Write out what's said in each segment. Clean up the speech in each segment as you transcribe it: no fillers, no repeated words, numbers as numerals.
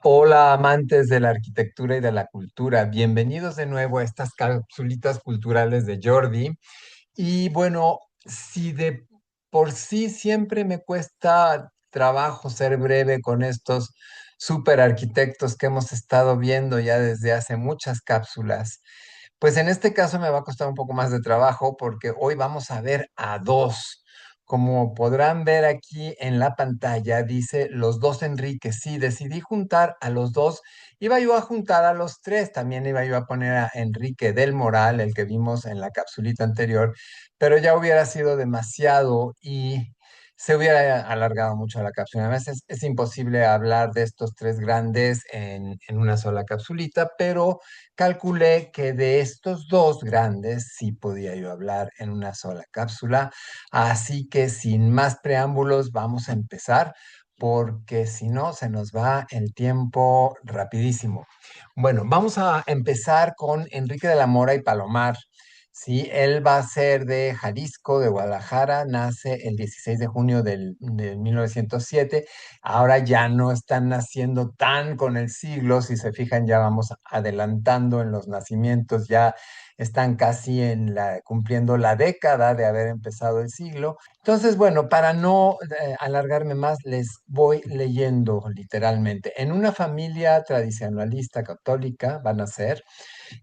Hola, amantes de la arquitectura y de la cultura. Bienvenidos de nuevo a estas capsulitas culturales de Jordi. Y bueno, si de por sí siempre me cuesta trabajo ser breve con estos super arquitectos que hemos estado viendo ya desde hace muchas cápsulas, pues en este caso me va a costar un poco más de trabajo porque hoy vamos a ver a dos. Como podrán ver aquí en la pantalla, dice los dos Enriques. Sí, decidí juntar a los dos. Iba yo a juntar a los tres. También iba yo a poner a Enrique del Moral, el que vimos en la capsulita anterior, pero ya hubiera sido demasiado y se hubiera alargado mucho la cápsula. A veces es imposible hablar de estos tres grandes en una sola capsulita, pero calculé que de estos dos grandes sí podía yo hablar en una sola cápsula. Así que sin más preámbulos, vamos a empezar, porque si no, se nos va el tiempo rapidísimo. Bueno, vamos a empezar con Enrique de la Mora y Palomar. Sí, él va a ser de Jalisco, de Guadalajara, nace el 16 de junio del 1907. Ahora ya no están naciendo tan con el siglo, si se fijan, ya vamos adelantando en los nacimientos, ya están casi cumpliendo la década de haber empezado el siglo. Entonces, bueno, para no alargarme más, les voy leyendo literalmente. En una familia tradicionalista católica van a ser,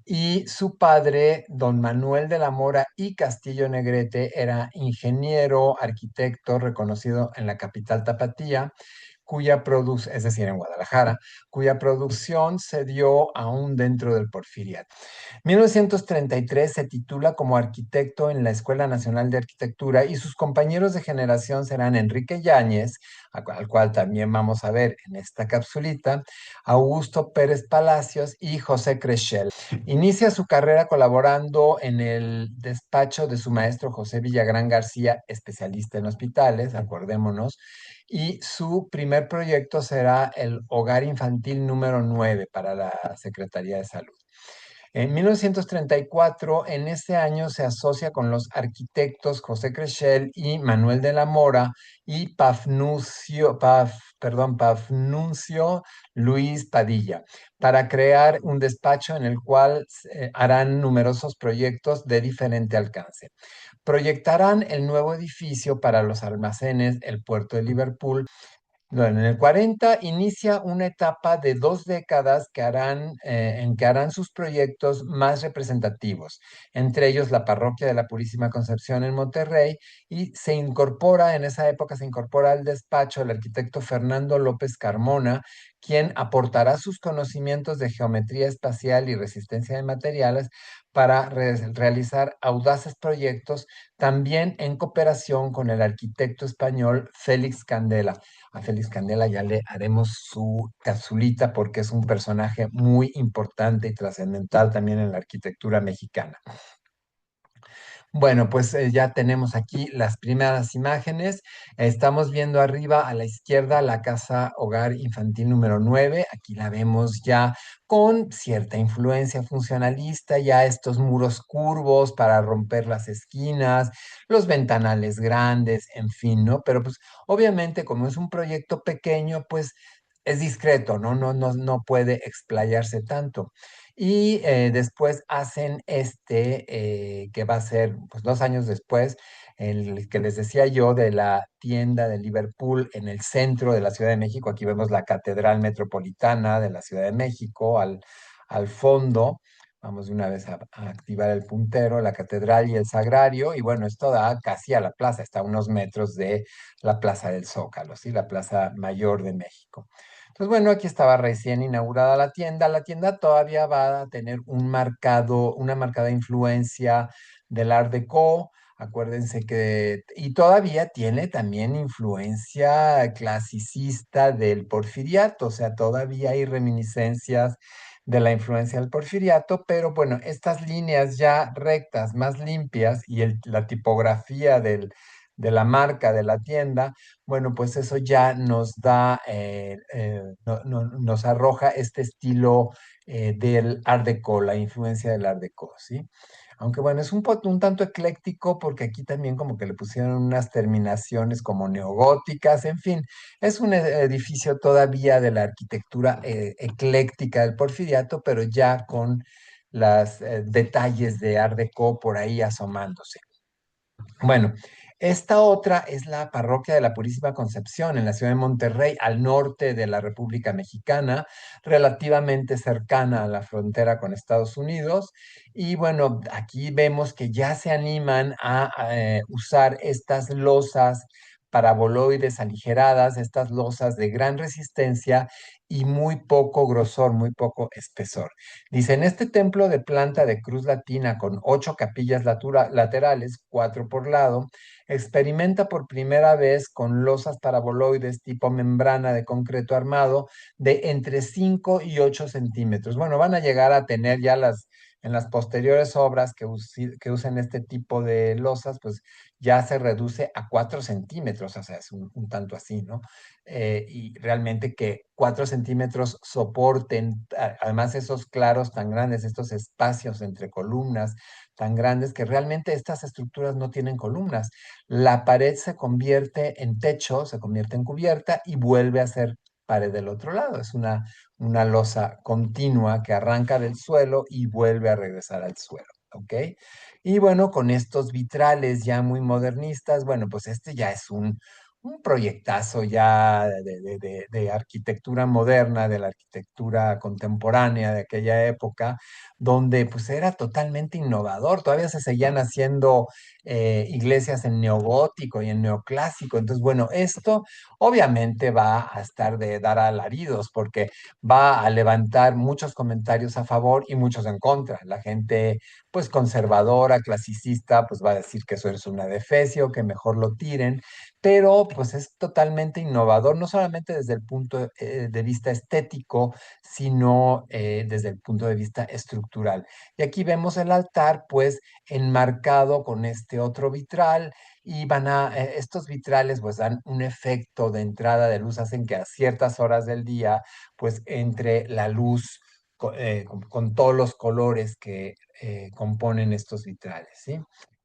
y su padre, don Manuel de la Mora y Castillo Negrete, era ingeniero, arquitecto reconocido en la capital tapatía, cuya producción, es decir, en Guadalajara, cuya producción se dio aún dentro del Porfiriato. 1933 se titula como arquitecto en la Escuela Nacional de Arquitectura y sus compañeros de generación serán Enrique Yáñez, al cual también vamos a ver en esta capsulita, Augusto Pérez Palacios y José Creschel. Inicia su carrera colaborando en el despacho de su maestro José Villagrán García, especialista en hospitales, acordémonos, y su primer proyecto será el Hogar Infantil número 9 para la Secretaría de Salud. En 1934, en ese año, se asocia con los arquitectos José Creschel y Manuel de la Mora y Pafnuncio Luis Padilla para crear un despacho en el cual harán numerosos proyectos de diferente alcance. Proyectarán el nuevo edificio para los almacenes, el puerto de Liverpool. Bueno, en el 40 inicia una etapa de 2 décadas en que harán sus proyectos más representativos, entre ellos la Parroquia de la Purísima Concepción en Monterrey, y en esa época se incorpora al despacho el arquitecto Fernando López Carmona, quien aportará sus conocimientos de geometría espacial y resistencia de materiales para realizar audaces proyectos, también en cooperación con el arquitecto español Félix Candela. A Félix Candela ya le haremos su capsulita porque es un personaje muy importante y trascendental también en la arquitectura mexicana. Bueno, pues ya tenemos aquí las primeras imágenes. Estamos viendo arriba a la izquierda la casa hogar infantil número 9. Aquí la vemos ya con cierta influencia funcionalista, ya estos muros curvos para romper las esquinas, los ventanales grandes, en fin, ¿no? Pero pues obviamente como es un proyecto pequeño, pues es discreto, ¿no? No puede explayarse tanto. Y después hacen que va a ser pues 2 años después, el que les decía yo de la tienda de Liverpool en el centro de la Ciudad de México. Aquí vemos la Catedral Metropolitana de la Ciudad de México al fondo. Vamos de una vez a activar el puntero, la catedral y el sagrario. Y bueno, esto da casi a la plaza, está a unos metros de la Plaza del Zócalo, ¿sí? La Plaza Mayor de México. Entonces, bueno, aquí estaba recién inaugurada la tienda. La tienda todavía va a tener una marcada influencia del Art Deco. Acuérdense y todavía tiene también influencia clasicista del Porfiriato, o sea, todavía hay reminiscencias de la influencia del Porfiriato, pero bueno, estas líneas ya rectas, más limpias y la tipografía de la marca de la tienda, bueno, pues eso ya nos da, nos arroja este estilo del Art Deco, la influencia del Art Deco, ¿sí? Aunque bueno, es un tanto ecléctico porque aquí también como que le pusieron unas terminaciones como neogóticas, en fin, es un edificio todavía de la arquitectura ecléctica del Porfiriato, pero ya con los detalles de Art Deco por ahí asomándose. Bueno, esta otra es la parroquia de la Purísima Concepción en la ciudad de Monterrey, al norte de la República Mexicana, relativamente cercana a la frontera con Estados Unidos. Y bueno, aquí vemos que ya se animan a usar estas losas paraboloides aligeradas, estas losas de gran resistencia y muy poco grosor, muy poco espesor. Dice, en este templo de planta de cruz latina con 8 capillas laterales, 4 por lado, experimenta por primera vez con losas paraboloides tipo membrana de concreto armado de entre 5 y 8 centímetros. Bueno, van a llegar a tener ya en las posteriores obras que usen este tipo de losas, pues ya se reduce a 4 centímetros, o sea, es un tanto así, ¿no? Y realmente que 4 centímetros soporten, además esos claros tan grandes, estos espacios entre columnas tan grandes, que realmente estas estructuras no tienen columnas. La pared se convierte en techo, se convierte en cubierta y vuelve a ser pared del otro lado. Es una losa continua que arranca del suelo y vuelve a regresar al suelo. ¿Ok? Y bueno, con estos vitrales ya muy modernistas, bueno, pues este ya es un proyectazo ya de arquitectura moderna, de la arquitectura contemporánea de aquella época, donde pues era totalmente innovador. Todavía se seguían haciendo iglesias en neogótico y en neoclásico. Entonces, bueno, esto obviamente va a estar de dar alaridos porque va a levantar muchos comentarios a favor y muchos en contra. La gente pues conservadora, clasicista, pues va a decir que eso es una defecio, que mejor lo tiren, pero pues es totalmente innovador, no solamente desde el punto de vista estético, sino desde el punto de vista estructural. Y aquí vemos el altar pues enmarcado con este otro vitral y estos vitrales pues dan un efecto de entrada de luz, hacen que a ciertas horas del día pues entre la luz con todos los colores que componen estos vitrales, ¿sí?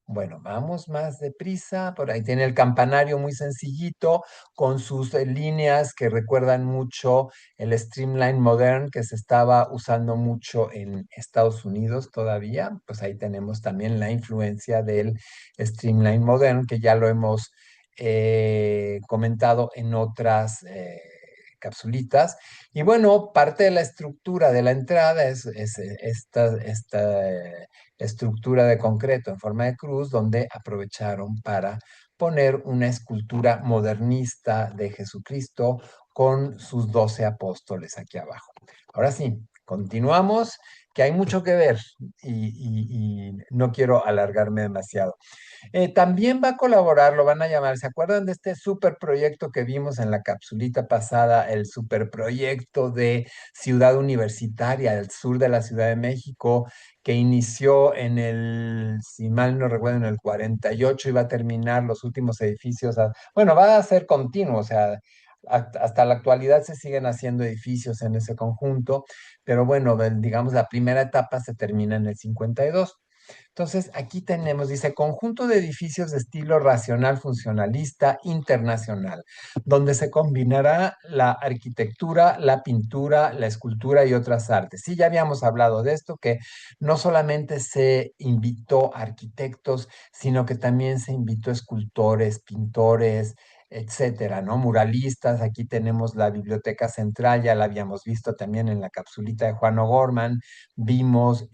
Bueno, vamos más deprisa. Por ahí tiene el campanario muy sencillito, con sus líneas que recuerdan mucho el Streamline Modern que se estaba usando mucho en Estados Unidos todavía. Pues ahí tenemos también la influencia del Streamline Modern, que ya lo hemos comentado en otras capsulitas. Y bueno, parte de la estructura de la entrada es esta estructura de concreto en forma de cruz, donde aprovecharon para poner una escultura modernista de Jesucristo con sus 12 apóstoles aquí abajo. Ahora sí, continuamos, que hay mucho que ver y no quiero alargarme demasiado. También va a colaborar, lo van a llamar, ¿se acuerdan de este superproyecto que vimos en la capsulita pasada, el superproyecto de Ciudad Universitaria, al sur de la Ciudad de México, que inició si mal no recuerdo, en el 48 y va a terminar los últimos edificios, bueno, va a ser continuo, o sea, hasta la actualidad se siguen haciendo edificios en ese conjunto, pero bueno, digamos, la primera etapa se termina en el 52. Entonces, aquí tenemos, dice, conjunto de edificios de estilo racional funcionalista internacional, donde se combinará la arquitectura, la pintura, la escultura y otras artes. Sí, ya habíamos hablado de esto, que no solamente se invitó a arquitectos, sino que también se invitó a escultores, pintores, etcétera, ¿no? Muralistas, aquí tenemos la Biblioteca Central, ya la habíamos visto también en la capsulita de Juan O'Gorman, vimos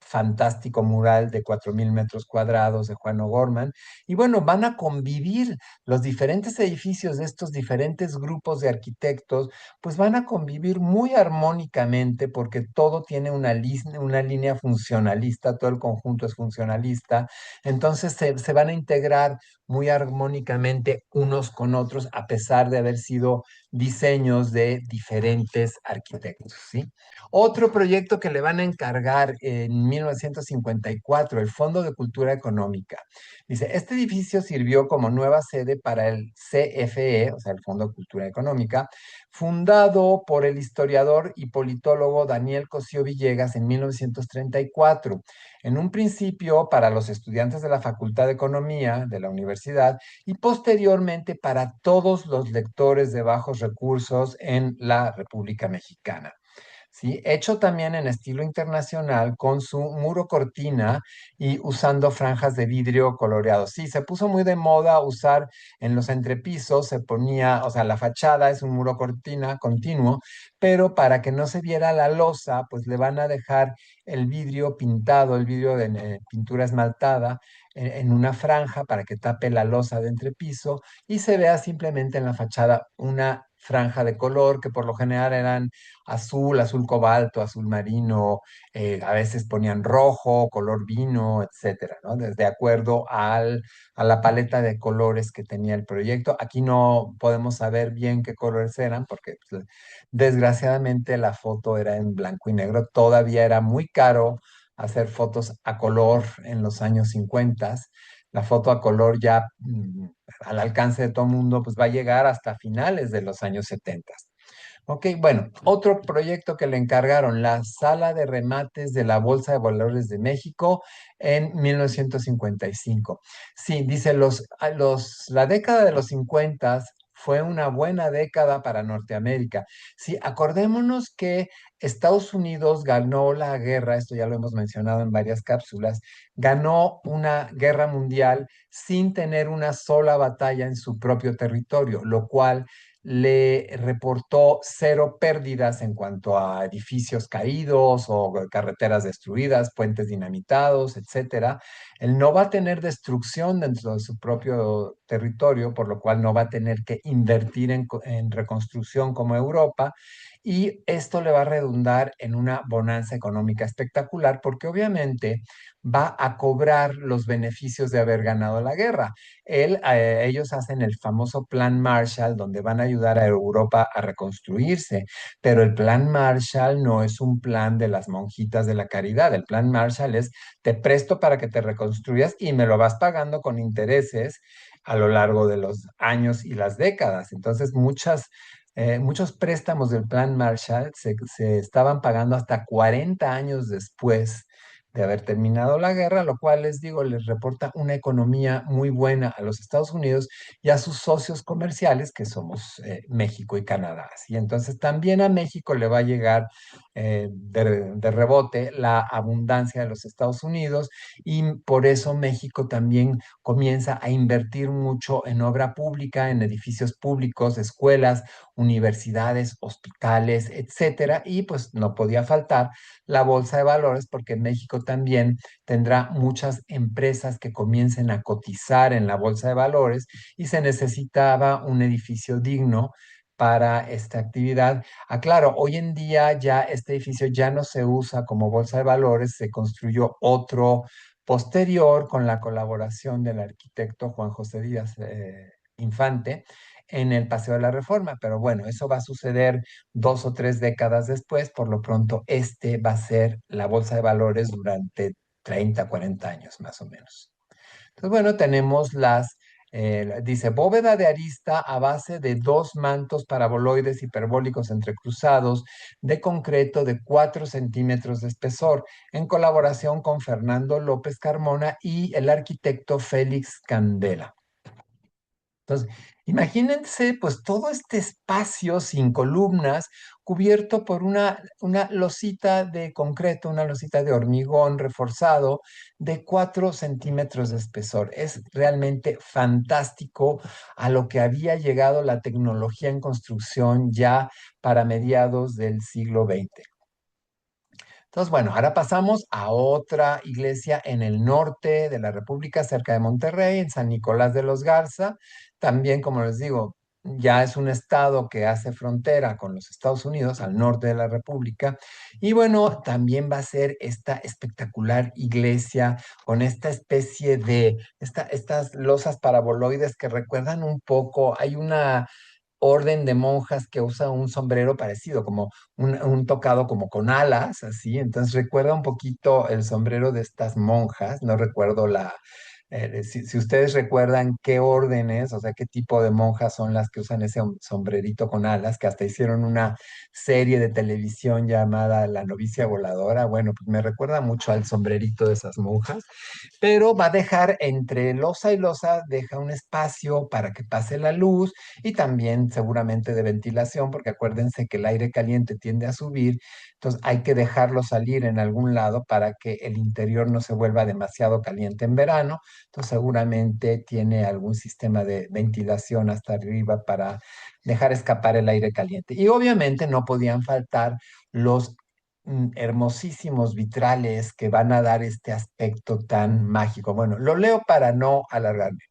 fantástico mural de 4.000 metros cuadrados de Juan O'Gorman. Y bueno, van a convivir los diferentes edificios de estos diferentes grupos de arquitectos, pues van a convivir muy armónicamente porque todo tiene una línea funcionalista, todo el conjunto es funcionalista. Entonces se van a integrar muy armónicamente unos con otros a pesar de haber sido diseños de diferentes arquitectos, ¿sí? Otro proyecto que le van a encargar en 1954, el Fondo de Cultura Económica. Dice, este edificio sirvió como nueva sede para el CFE, o sea, el Fondo de Cultura Económica, fundado por el historiador y politólogo Daniel Cosío Villegas en 1934. En un principio para los estudiantes de la Facultad de Economía de la universidad y posteriormente para todos los lectores de bajos recursos en la República Mexicana. ¿Sí? Hecho también en estilo internacional con su muro cortina y usando franjas de vidrio coloreado. Sí, se puso muy de moda usar en los entrepisos, se ponía, o sea, la fachada es un muro cortina continuo, pero para que no se viera la losa, pues le van a dejar el vidrio pintado, el vidrio de pintura esmaltada en una franja para que tape la losa de entrepiso y se vea simplemente en la fachada una franja de color que por lo general eran azul, azul cobalto, azul marino, a veces ponían rojo, color vino, etcétera, ¿no? De acuerdo a la paleta de colores que tenía el proyecto. Aquí no podemos saber bien qué colores eran porque pues, desgraciadamente la foto era en blanco y negro. Todavía era muy caro hacer fotos a color en los años 50. La foto a color ya al alcance de todo el mundo pues va a llegar hasta finales de los años 70. Ok, bueno, otro proyecto que le encargaron, la Sala de Remates de la Bolsa de Valores de México en 1955. Sí, dice, la década de los 50 fue una buena década para Norteamérica. Sí, acordémonos que Estados Unidos ganó la guerra, esto ya lo hemos mencionado en varias cápsulas, ganó una guerra mundial sin tener una sola batalla en su propio territorio, lo cual le reportó cero pérdidas en cuanto a edificios caídos o carreteras destruidas, puentes dinamitados, etcétera. Él no va a tener destrucción dentro de su propio territorio, por lo cual no va a tener que invertir en reconstrucción como Europa. Y esto le va a redundar en una bonanza económica espectacular, porque obviamente va a cobrar los beneficios de haber ganado la guerra. Ellos hacen el famoso Plan Marshall, donde van a ayudar a Europa a reconstruirse, pero el Plan Marshall no es un plan de las monjitas de la caridad. El Plan Marshall es, te presto para que te reconstruyas y me lo vas pagando con intereses a lo largo de los años y las décadas. Entonces, muchos préstamos del Plan Marshall se estaban pagando hasta 40 años después de haber terminado la guerra, lo cual les digo, les reporta una economía muy buena a los Estados Unidos y a sus socios comerciales, que somos México y Canadá. Y entonces también a México le va a llegar de rebote la abundancia de los Estados Unidos y por eso México también comienza a invertir mucho en obra pública, en edificios públicos, escuelas, universidades, hospitales, etcétera. Y pues no podía faltar la bolsa de valores porque México también tendrá muchas empresas que comiencen a cotizar en la bolsa de valores y se necesitaba un edificio digno para esta actividad. Aclaro, hoy en día ya este edificio ya no se usa como bolsa de valores, se construyó otro posterior con la colaboración del arquitecto Juan José Díaz Infante en el Paseo de la Reforma, pero bueno, eso va a suceder 2 o 3 décadas después, por lo pronto este va a ser la bolsa de valores durante 30, 40 años más o menos. Entonces, bueno, tenemos dice, bóveda de arista a base de dos mantos paraboloides hiperbólicos entrecruzados de concreto de 4 centímetros de espesor, en colaboración con Fernando López Carmona y el arquitecto Félix Candela. Entonces, imagínense pues todo este espacio sin columnas, cubierto por una losita de concreto, una losita de hormigón reforzado de 4 centímetros de espesor. Es realmente fantástico a lo que había llegado la tecnología en construcción ya para mediados del siglo XX. Entonces, bueno, ahora pasamos a otra iglesia en el norte de la República, cerca de Monterrey, en San Nicolás de los Garza. También, como les digo, ya es un estado que hace frontera con los Estados Unidos, al norte de la República. Y bueno, también va a ser esta espectacular iglesia con esta especie estas losas paraboloides que recuerdan un poco, hay una orden de monjas que usa un sombrero parecido, como un tocado como con alas, así. Entonces recuerda un poquito el sombrero de estas monjas, no recuerdo si ustedes recuerdan qué órdenes, o sea, qué tipo de monjas son las que usan ese sombrerito con alas, que hasta hicieron una serie de televisión llamada La novicia voladora. Bueno, pues me recuerda mucho al sombrerito de esas monjas, pero va a dejar entre losa y losa, deja un espacio para que pase la luz y también seguramente de ventilación, porque acuérdense que el aire caliente tiende a subir, entonces hay que dejarlo salir en algún lado para que el interior no se vuelva demasiado caliente en verano. Entonces seguramente tiene algún sistema de ventilación hasta arriba para dejar escapar el aire caliente. Y obviamente no podían faltar los hermosísimos vitrales que van a dar este aspecto tan mágico. Bueno, lo leo para no alargarme.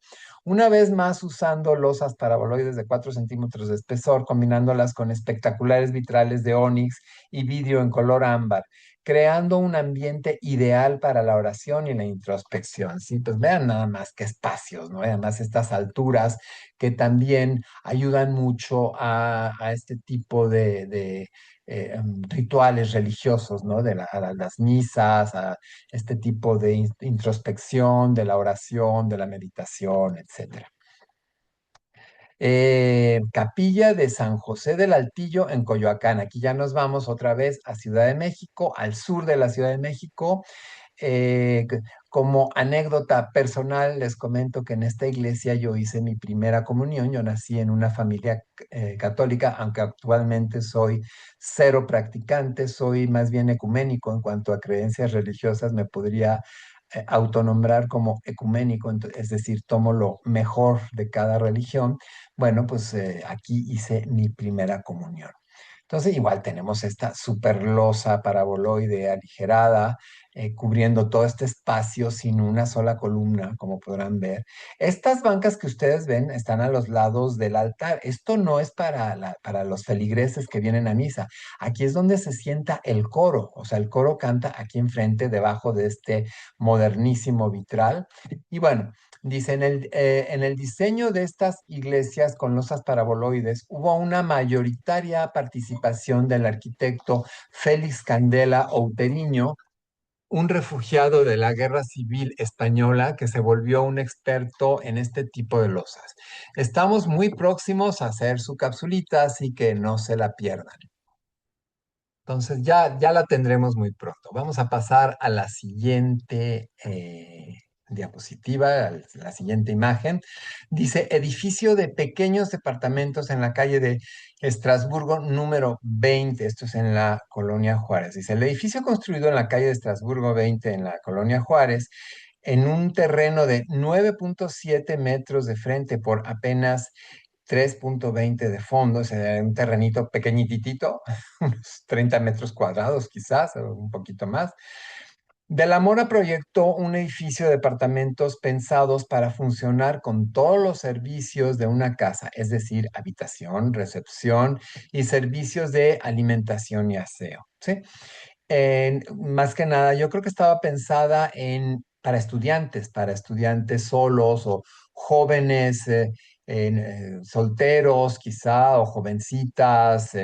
Una vez más usando losas paraboloides de 4 centímetros de espesor, combinándolas con espectaculares vitrales de ónix y vidrio en color ámbar, creando un ambiente ideal para la oración y la introspección. Sí, pues vean nada más qué espacios, ¿no? Además, estas alturas que también ayudan mucho a este tipo de rituales religiosos, ¿no? A las misas, a este tipo de introspección, de la oración, de la meditación, etcétera. Capilla de San José del Altillo en Coyoacán. Aquí ya nos vamos otra vez a Ciudad de México, al sur de la Ciudad de México. Como anécdota personal, les comento que en esta iglesia yo hice mi primera comunión. Yo nací en una familia católica, aunque actualmente soy cero practicante, soy más bien ecuménico en cuanto a creencias religiosas. Me podría autonombrar como ecuménico, es decir, tomo lo mejor de cada religión. Bueno, pues aquí hice mi primera comunión. Entonces, igual tenemos esta super losa paraboloide aligerada, cubriendo todo este espacio sin una sola columna, como podrán ver. Estas bancas que ustedes ven están a los lados del altar. Esto no es para los feligreses que vienen a misa. Aquí es donde se sienta el coro. O sea, el coro canta aquí enfrente, debajo de este modernísimo vitral. Y bueno, dice, en el diseño de estas iglesias con losas paraboloides hubo una mayoritaria participación del arquitecto Félix Candela Outeriño, un refugiado de la Guerra Civil Española que se volvió un experto en este tipo de losas. Estamos muy próximos a hacer su capsulita, así que no se la pierdan. Entonces ya la tendremos muy pronto. Vamos a pasar a la siguiente diapositiva, a la siguiente imagen. Dice, edificio de pequeños departamentos en la calle de Estrasburgo número 20. Esto es en la Colonia Juárez. Dice, el edificio construido en la calle de Estrasburgo 20 en la Colonia Juárez, en un terreno de 9.7 metros de frente por apenas 3.20 de fondo, es un terrenito pequeñitito, unos 30 metros cuadrados quizás, o un poquito más. De la Mora proyectó un edificio de departamentos pensados para funcionar con todos los servicios de una casa, es decir, habitación, recepción y servicios de alimentación y aseo, ¿sí? Más que nada, yo creo que estaba pensada para estudiantes solos o jóvenes solteros quizá o jovencitas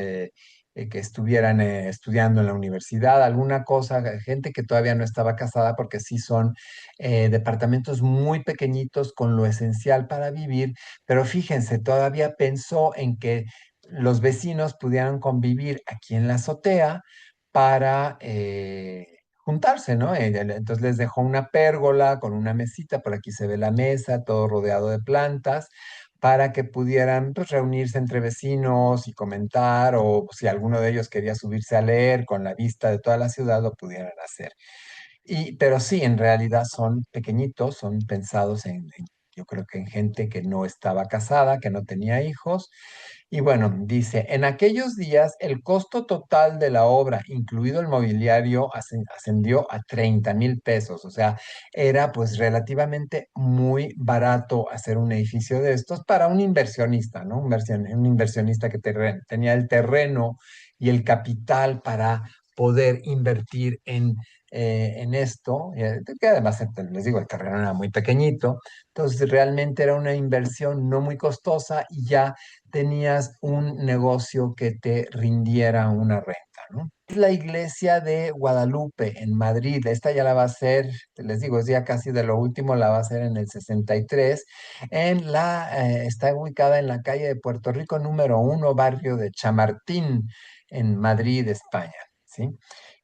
que estuvieran estudiando en la universidad, alguna cosa, gente que todavía no estaba casada porque sí son departamentos muy pequeñitos con lo esencial para vivir, pero fíjense, todavía pensó en que los vecinos pudieran convivir aquí en la azotea para juntarse, ¿no? Entonces les dejó una pérgola con una mesita, por aquí se ve la mesa, todo rodeado de plantas, para que pudieran pues, reunirse entre vecinos y comentar, o si alguno de ellos quería subirse a leer con la vista de toda la ciudad, lo pudieran hacer. Pero sí, en realidad son pequeñitos, son pensados yo creo que en gente que no estaba casada, que no tenía hijos, y bueno, dice, en aquellos días el costo total de la obra, incluido el mobiliario, ascendió a 30,000 pesos. O sea, era pues relativamente muy barato hacer un edificio de estos para un inversionista, ¿no? Un inversionista que tenía el terreno y el capital para poder invertir en esto, que además, les digo, el terreno era muy pequeñito, entonces realmente era una inversión no muy costosa y ya tenías un negocio que te rindiera una renta. ¿no? Es la iglesia de Guadalupe en Madrid. Esta ya la va a hacer, les digo, es ya casi de lo último, la va a hacer en el 63. Está ubicada en la calle de Puerto Rico número 1, barrio de Chamartín, en Madrid, España. ¿Sí?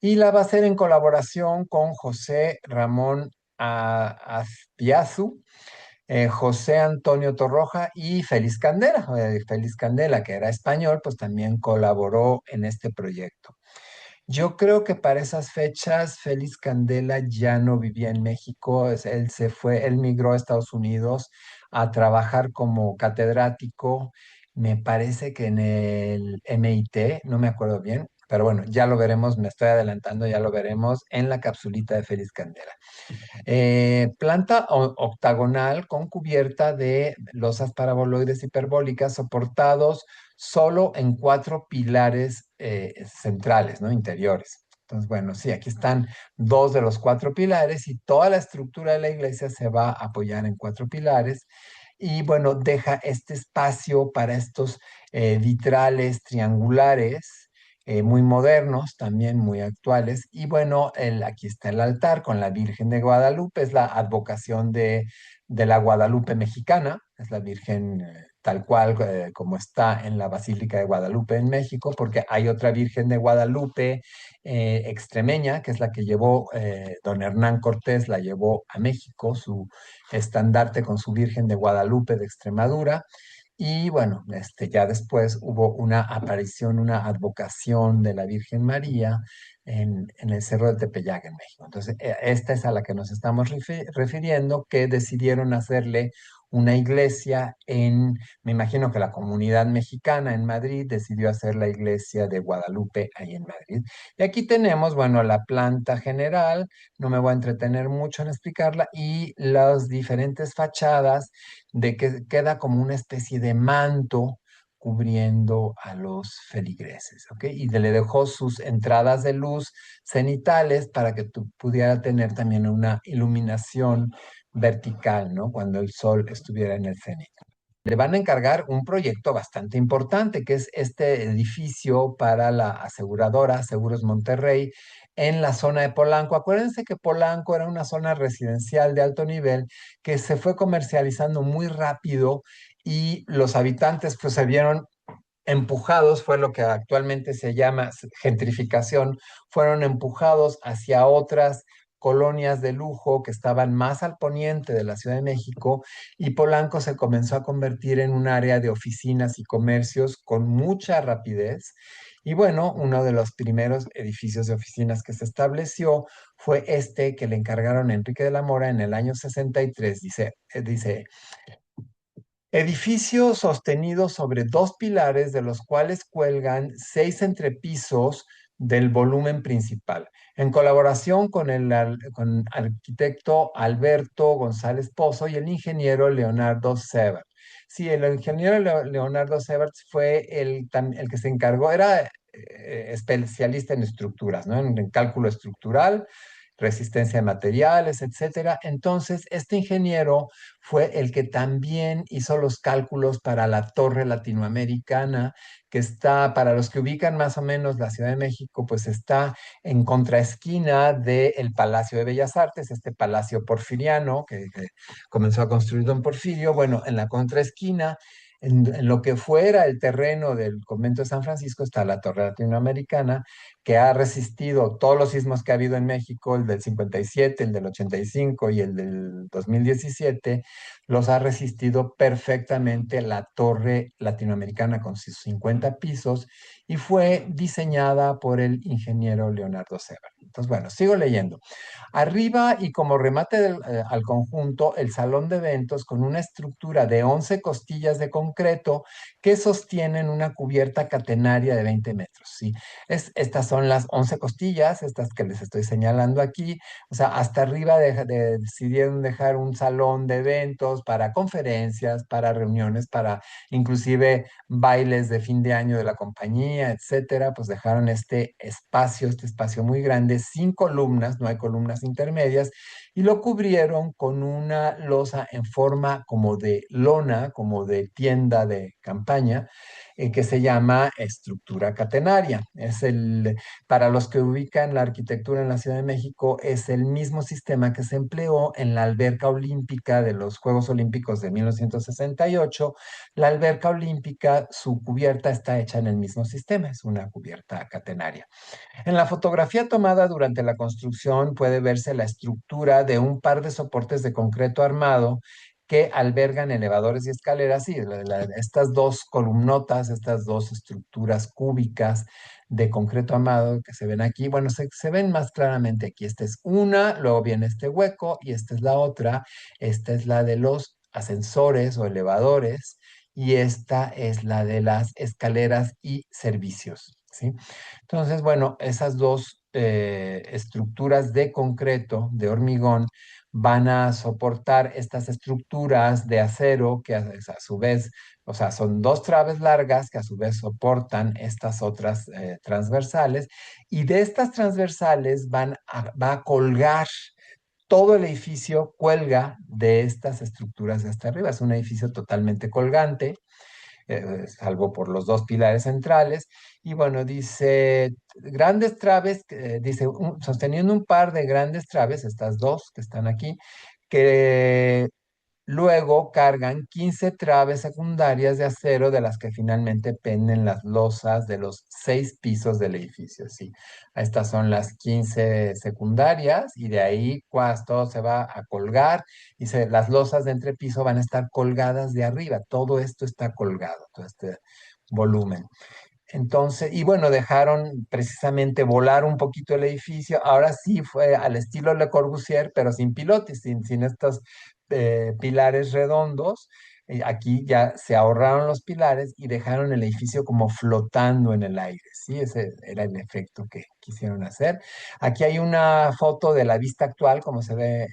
Y la va a hacer en colaboración con José Ramón Azpiazu, José Antonio Torroja y Félix Candela. Félix Candela, que era español, pues también colaboró en este proyecto. Yo creo que para esas fechas Félix Candela ya no vivía en México, él migró a Estados Unidos a trabajar como catedrático, me parece que en el MIT, no me acuerdo bien, pero bueno, ya lo veremos, me estoy adelantando, ya lo veremos en la capsulita de Félix Candela. Planta octagonal con cubierta de losas paraboloides hiperbólicas soportados solo en 4 pilares centrales, ¿no? Interiores. Entonces, bueno, sí, aquí están 2 de los 4 pilares y toda la estructura de la iglesia se va a apoyar en 4 pilares. Y bueno, deja este espacio para estos vitrales triangulares muy modernos, también muy actuales. Y bueno, aquí está el altar con la Virgen de Guadalupe, es la advocación de la Guadalupe mexicana, es la Virgen tal cual como está en la Basílica de Guadalupe en México, porque hay otra Virgen de Guadalupe extremeña, que es la que llevó don Hernán Cortés, la llevó a México, su estandarte con su Virgen de Guadalupe de Extremadura. Y bueno, ya después hubo una aparición, una advocación de la Virgen María en el Cerro de Tepeyac en México. Entonces, esta es a la que nos estamos refiriendo, que decidieron hacerle una iglesia me imagino que la comunidad mexicana en Madrid decidió hacer la iglesia de Guadalupe ahí en Madrid. Y aquí tenemos, bueno, la planta general, no me voy a entretener mucho en explicarla, y las diferentes fachadas de que queda como una especie de manto cubriendo a los feligreses, ¿ok? Y le dejó sus entradas de luz cenitales para que tú pudiera tener también una iluminación vertical, ¿no? Cuando el sol estuviera en el cenit. Le van a encargar un proyecto bastante importante, que es este edificio para la aseguradora Seguros Monterrey en la zona de Polanco. Acuérdense que Polanco era una zona residencial de alto nivel que se fue comercializando muy rápido y los habitantes pues se vieron empujados, fue lo que actualmente se llama gentrificación, fueron empujados hacia otras colonias de lujo que estaban más al poniente de la Ciudad de México, y Polanco se comenzó a convertir en un área de oficinas y comercios con mucha rapidez. Y bueno, uno de los primeros edificios de oficinas que se estableció fue este que le encargaron a Enrique de la Mora en el año 63. Dice, edificio sostenido sobre 2 pilares, de los cuales cuelgan 6 entrepisos del volumen principal, en colaboración con arquitecto Alberto González Pozo y el ingeniero Leonardo Sebert. Sí, el ingeniero Leonardo Sebert fue el que se encargó, era especialista en estructuras, ¿no? En cálculo estructural, resistencia de materiales, etcétera. Entonces, este ingeniero fue el que también hizo los cálculos para la torre latinoamericana, que está, para los que ubican más o menos la Ciudad de México, pues está en contraesquina del Palacio de Bellas Artes, este palacio porfiriano que comenzó a construir don Porfirio. Bueno, en la contraesquina, en lo que fuera el terreno del convento de San Francisco, está la torre latinoamericana, que ha resistido todos los sismos que ha habido en México, el del 57, el del 85 y el del 2017, los ha resistido perfectamente la torre latinoamericana con sus 50 pisos, y fue diseñada por el ingeniero Leonardo Sebert. Entonces, bueno, sigo leyendo. Arriba y como remate al conjunto, el salón de eventos con una estructura de 11 costillas de concreto que sostienen una cubierta catenaria de 20 metros. ¿Sí? Estas son las 11 costillas, estas que les estoy señalando aquí. O sea, hasta arriba decidieron dejar un salón de eventos para conferencias, para reuniones, para inclusive bailes de fin de año de la compañía, etcétera. Pues dejaron este espacio muy grande, sin columnas, no hay columnas intermedias, y lo cubrieron con una losa en forma como de lona, como de tienda de campaña, que se llama estructura catenaria. Para los que ubican la arquitectura en la Ciudad de México, es el mismo sistema que se empleó en la alberca olímpica de los Juegos Olímpicos de 1968. La alberca olímpica, su cubierta está hecha en el mismo sistema, es una cubierta catenaria. En la fotografía tomada durante la construcción puede verse la estructura de un par de soportes de concreto armado que albergan elevadores y escaleras. Y estas dos columnotas, estas dos estructuras cúbicas de concreto armado que se ven aquí, bueno, se ven más claramente aquí. Esta es una, luego viene este hueco y esta es la otra. Esta es la de los ascensores o elevadores y esta es la de las escaleras y servicios, ¿sí? Entonces, bueno, esas dos estructuras de concreto, de hormigón, van a soportar estas estructuras de acero que a su vez, o sea, son dos traves largas que a su vez soportan estas otras transversales, y de estas transversales va a colgar. Todo el edificio cuelga de estas estructuras de hasta arriba. Es un edificio totalmente colgante, salvo por los dos pilares centrales. Y bueno, dice, grandes traves, dice, sosteniendo un par de grandes traves, estas dos que están aquí, que luego cargan 15 traves secundarias de acero de las que finalmente penden las losas de los 6 pisos del edificio. Sí, estas son las 15 secundarias y de ahí todo se va a colgar y las losas de entrepiso van a estar colgadas de arriba. Todo esto está colgado, todo este volumen. Entonces, y bueno, dejaron precisamente volar un poquito el edificio. Ahora sí fue al estilo Le Corbusier, pero sin pilotes, sin estos pilares redondos. Aquí ya se ahorraron los pilares y dejaron el edificio como flotando en el aire, ¿sí? Ese era el efecto que quisieron hacer. Aquí hay una foto de la vista actual, como se ve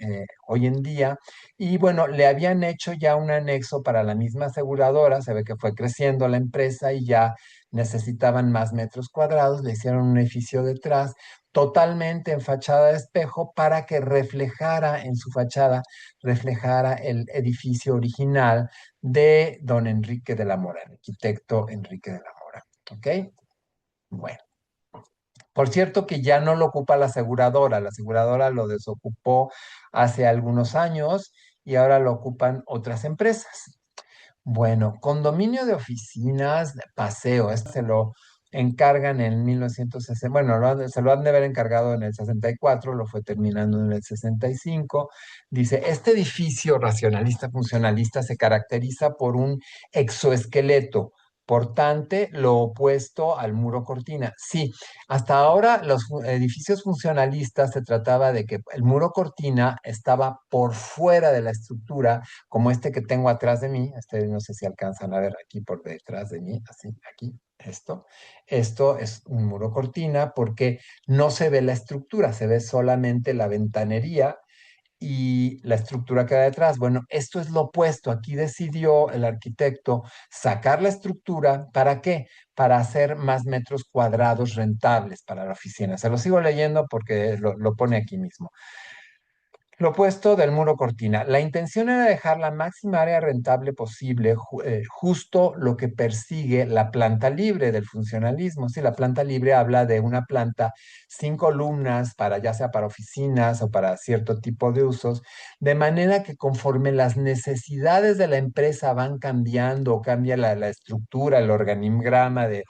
hoy en día. Y bueno, le habían hecho ya un anexo para la misma aseguradora. Se ve que fue creciendo la empresa y ya necesitaban más metros cuadrados, le hicieron un edificio detrás, totalmente en fachada de espejo, para que reflejara en su fachada, reflejara el edificio original de don Enrique de la Mora, el arquitecto Enrique de la Mora. ¿Ok? Bueno. Por cierto que ya no lo ocupa la aseguradora lo desocupó hace algunos años y ahora lo ocupan otras empresas. Bueno, condominio de oficinas, paseo, este se lo encargan en 1960, bueno, se lo han de haber encargado en el 64, lo fue terminando en el 65. Dice, este edificio racionalista funcionalista se caracteriza por un exoesqueleto portante, lo opuesto al muro cortina. Sí, hasta ahora los edificios funcionalistas se trataba de que el muro cortina estaba por fuera de la estructura, como este que tengo atrás de mí. Este no sé si alcanzan a ver aquí por detrás de mí, así, aquí, esto. Esto es un muro cortina porque no se ve la estructura, se ve solamente la ventanería y la estructura que hay detrás. Bueno, esto es lo opuesto. Aquí decidió el arquitecto sacar la estructura. ¿Para qué? Para hacer más metros cuadrados rentables para la oficina. Se lo sigo leyendo porque lo pone aquí mismo. Lo opuesto del muro cortina. La intención era dejar la máxima área rentable posible, justo lo que persigue la planta libre del funcionalismo. Sí, la planta libre habla de una planta sin columnas para ya sea para oficinas o para cierto tipo de usos, de manera que conforme las necesidades de la empresa van cambiando, cambia la estructura, el organigrama de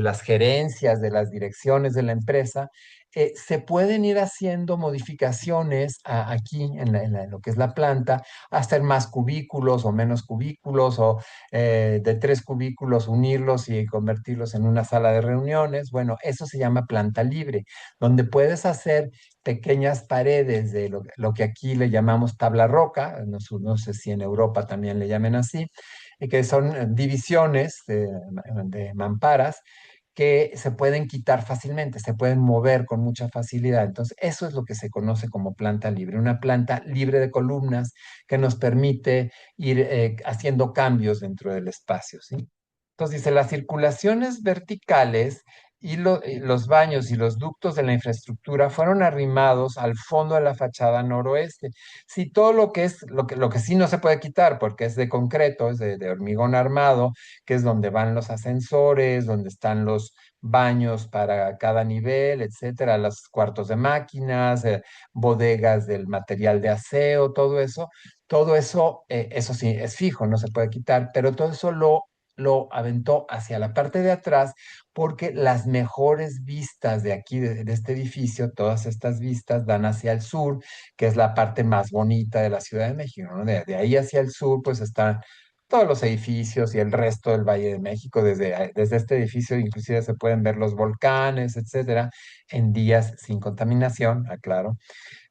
las gerencias, de las direcciones de la empresa, se pueden ir haciendo modificaciones aquí en lo que es la planta, hacer más cubículos o menos cubículos, o de 3 cubículos unirlos y convertirlos en una sala de reuniones. Bueno, eso se llama planta libre, donde puedes hacer pequeñas paredes de lo que aquí le llamamos tabla roca, no sé si en Europa también le llamen así, y que son divisiones de mamparas que se pueden quitar fácilmente, se pueden mover con mucha facilidad. Entonces, eso es lo que se conoce como planta libre, una planta libre de columnas que nos permite ir haciendo cambios dentro del espacio, ¿sí? Entonces dice, las circulaciones verticales y los baños y los ductos de la infraestructura fueron arrimados al fondo de la fachada noroeste. Sí, todo lo que es, lo que sí no se puede quitar, porque es de concreto, es de hormigón armado, que es donde van los ascensores, donde están los baños para cada nivel, etcétera, los cuartos de máquinas, bodegas del material de aseo, todo eso, eso sí, es fijo, no se puede quitar, pero todo eso lo aventó hacia la parte de atrás porque las mejores vistas de aquí, de este edificio, todas estas vistas dan hacia el sur, que es la parte más bonita de la Ciudad de México, ¿no? De ahí hacia el sur, pues están todos los edificios y el resto del Valle de México. Desde este edificio inclusive se pueden ver los volcanes, etcétera, en días sin contaminación, aclaro.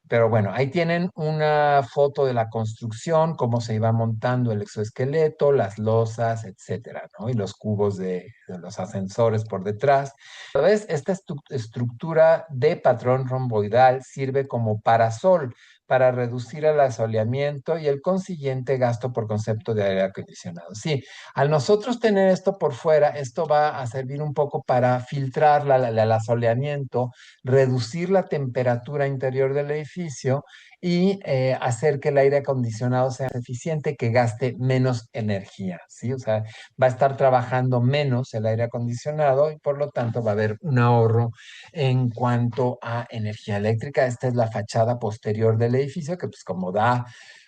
Pero bueno, ahí tienen una foto de la construcción, cómo se iba montando el exoesqueleto, las losas, etcétera, ¿no? Y los cubos de los ascensores por detrás. ¿Sabes? Esta estructura de patrón romboidal sirve como parasol para reducir el asoleamiento y el consiguiente gasto por concepto de aire acondicionado. Sí, al nosotros tener esto por fuera, esto va a servir un poco para filtrar el asoleamiento, reducir la temperatura interior del edificio y hacer que el aire acondicionado sea eficiente, que gaste menos energía, ¿sí? O sea, va a estar trabajando menos el aire acondicionado y por lo tanto va a haber un ahorro en cuanto a energía eléctrica. Esta es la fachada posterior del edificio, que pues como da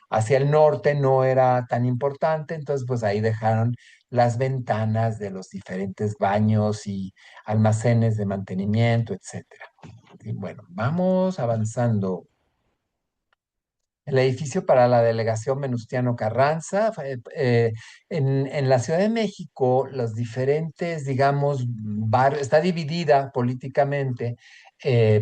hacia el norte no era tan importante, entonces pues ahí dejaron las ventanas de los diferentes baños y almacenes de mantenimiento, etcétera. Y bueno, vamos avanzando. El edificio para la delegación Venustiano Carranza. En la Ciudad de México, los diferentes, digamos, barrios, está dividida políticamente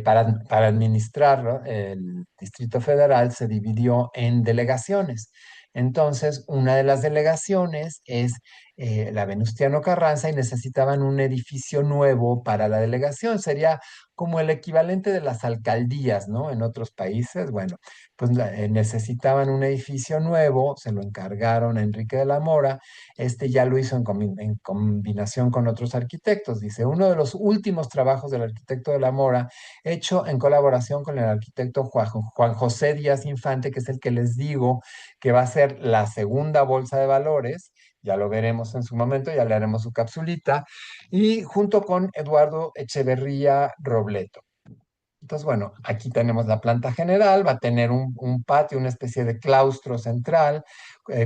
para administrarlo. El Distrito Federal se dividió en delegaciones. Entonces, una de las delegaciones es la Venustiano Carranza y necesitaban un edificio nuevo para la delegación. Sería como el equivalente de las alcaldías, ¿no? En otros países. Bueno, pues necesitaban un edificio nuevo, se lo encargaron a Enrique de la Mora, este ya lo hizo en combinación con otros arquitectos, dice, uno de los últimos trabajos del arquitecto de la Mora, hecho en colaboración con el arquitecto Juan José Díaz Infante, que es el que les digo que va a ser la segunda bolsa de valores, ya lo veremos en su momento, ya le haremos su capsulita, y junto con Eduardo Echeverría Robleto. Entonces, bueno, aquí tenemos la planta general, va a tener un patio, una especie de claustro central,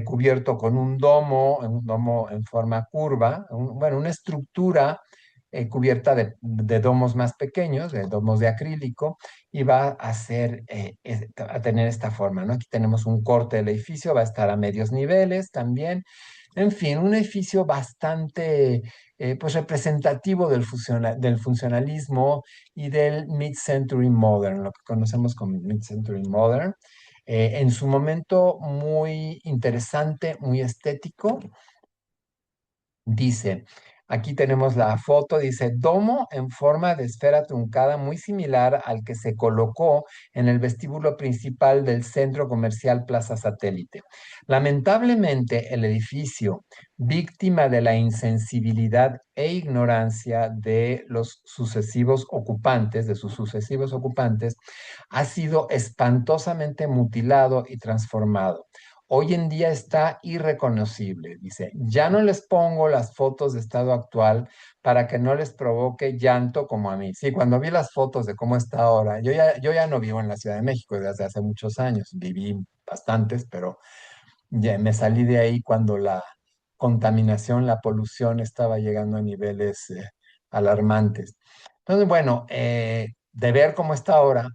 cubierto con un domo en forma curva, bueno, una estructura cubierta de domos más pequeños, de domos de acrílico, y va a a tener esta forma, ¿no? Aquí tenemos un corte del edificio, va a estar a medios niveles también. En fin, un edificio bastante, pues, representativo del funcionalismo y del Mid-Century Modern, lo que conocemos como Mid-Century Modern. En su momento muy interesante, muy estético. Dice, aquí tenemos la foto, dice, domo en forma de esfera truncada muy similar al que se colocó en el vestíbulo principal del centro comercial Plaza Satélite. Lamentablemente, el edificio, víctima de la insensibilidad e ignorancia de los sucesivos ocupantes, de sus sucesivos ocupantes, ha sido espantosamente mutilado y transformado. Hoy en día está irreconocible. Dice, ya no les pongo las fotos de estado actual para que no les provoque llanto como a mí. Sí, cuando vi las fotos de cómo está ahora, yo ya no vivo en la Ciudad de México desde hace muchos años, viví bastantes, pero ya me salí de ahí cuando la contaminación, la polución estaba llegando a niveles alarmantes. Entonces, bueno, de ver cómo está ahora,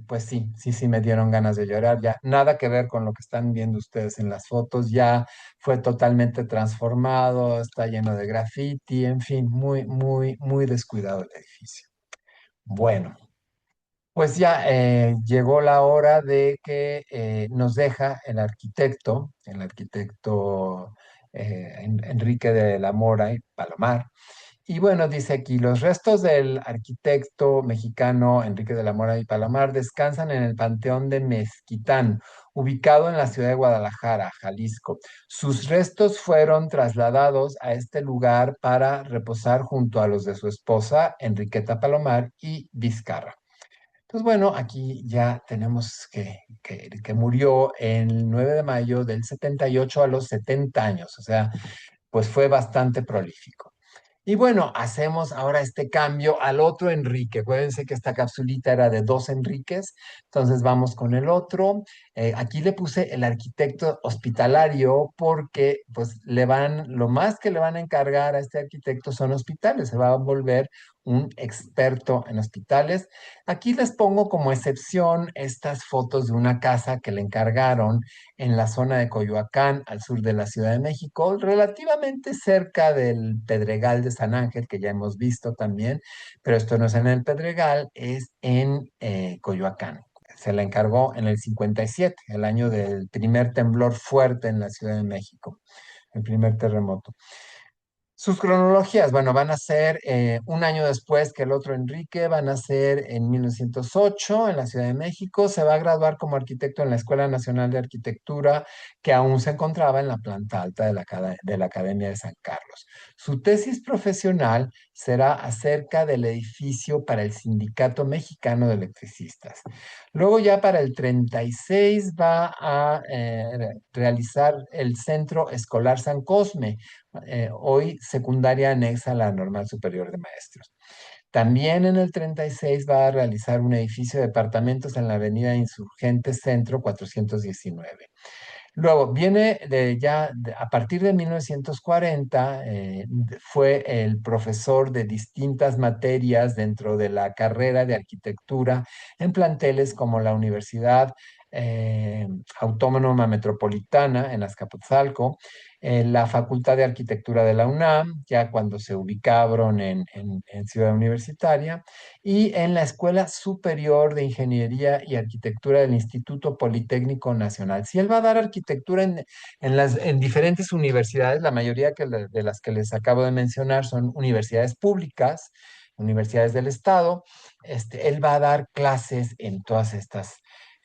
pues sí, sí me dieron ganas de llorar. Ya nada que ver con lo que están viendo ustedes en las fotos. Ya fue totalmente transformado, está lleno de graffiti, en fin, muy descuidado el edificio. Bueno, pues ya llegó la hora de que nos deja el arquitecto Enrique de la Mora y Palomar. Y bueno, dice aquí, los restos del arquitecto mexicano Enrique de la Mora y Palomar descansan en el Panteón de Mezquitán, ubicado en la ciudad de Guadalajara, Jalisco. Sus restos fueron trasladados a este lugar para reposar junto a los de su esposa, Enriqueta Palomar y Vizcarra. Entonces, bueno, aquí ya tenemos que murió el 9 de mayo del 78 a los 70 años, o sea, pues fue bastante prolífico. Y bueno, hacemos ahora este cambio al otro Enrique. Acuérdense que esta capsulita era de dos Enriques, entonces vamos con el otro. Aquí le puse el arquitecto hospitalario porque pues lo más que le van a encargar a este arquitecto son hospitales, se va a volver un experto en hospitales. Aquí les pongo como excepción estas fotos de una casa que le encargaron en la zona de Coyoacán, al sur de la Ciudad de México, relativamente cerca del Pedregal de San Ángel, que ya hemos visto también, pero esto no es en el Pedregal, es en Coyoacán. Se la encargó en el 57, el año del primer temblor fuerte en la Ciudad de México, el primer terremoto. Sus cronologías, bueno, van a ser un año después que el otro Enrique, van a ser en 1908 en la Ciudad de México. Se va a graduar como arquitecto en la Escuela Nacional de Arquitectura, que aún se encontraba en la planta alta de la Academia de San Carlos. Su tesis profesional será acerca del edificio para el Sindicato Mexicano de Electricistas. Luego ya para el 36 va a realizar el Centro Escolar San Cosme, hoy secundaria anexa a la Normal Superior de Maestros. También en el 36 va a realizar un edificio de departamentos en la Avenida Insurgente Centro 419. Luego viene a partir de 1940, fue el profesor de distintas materias dentro de la carrera de arquitectura en planteles como la Universidad eh, Autónoma Metropolitana en Azcapotzalco, la Facultad de Arquitectura de la UNAM, ya cuando se ubicaron en Ciudad Universitaria, y en la Escuela Superior de Ingeniería y Arquitectura del Instituto Politécnico Nacional. Si él va a dar arquitectura en diferentes universidades, la mayoría de las que les acabo de mencionar son universidades públicas, universidades del Estado, él va a dar clases en todas estas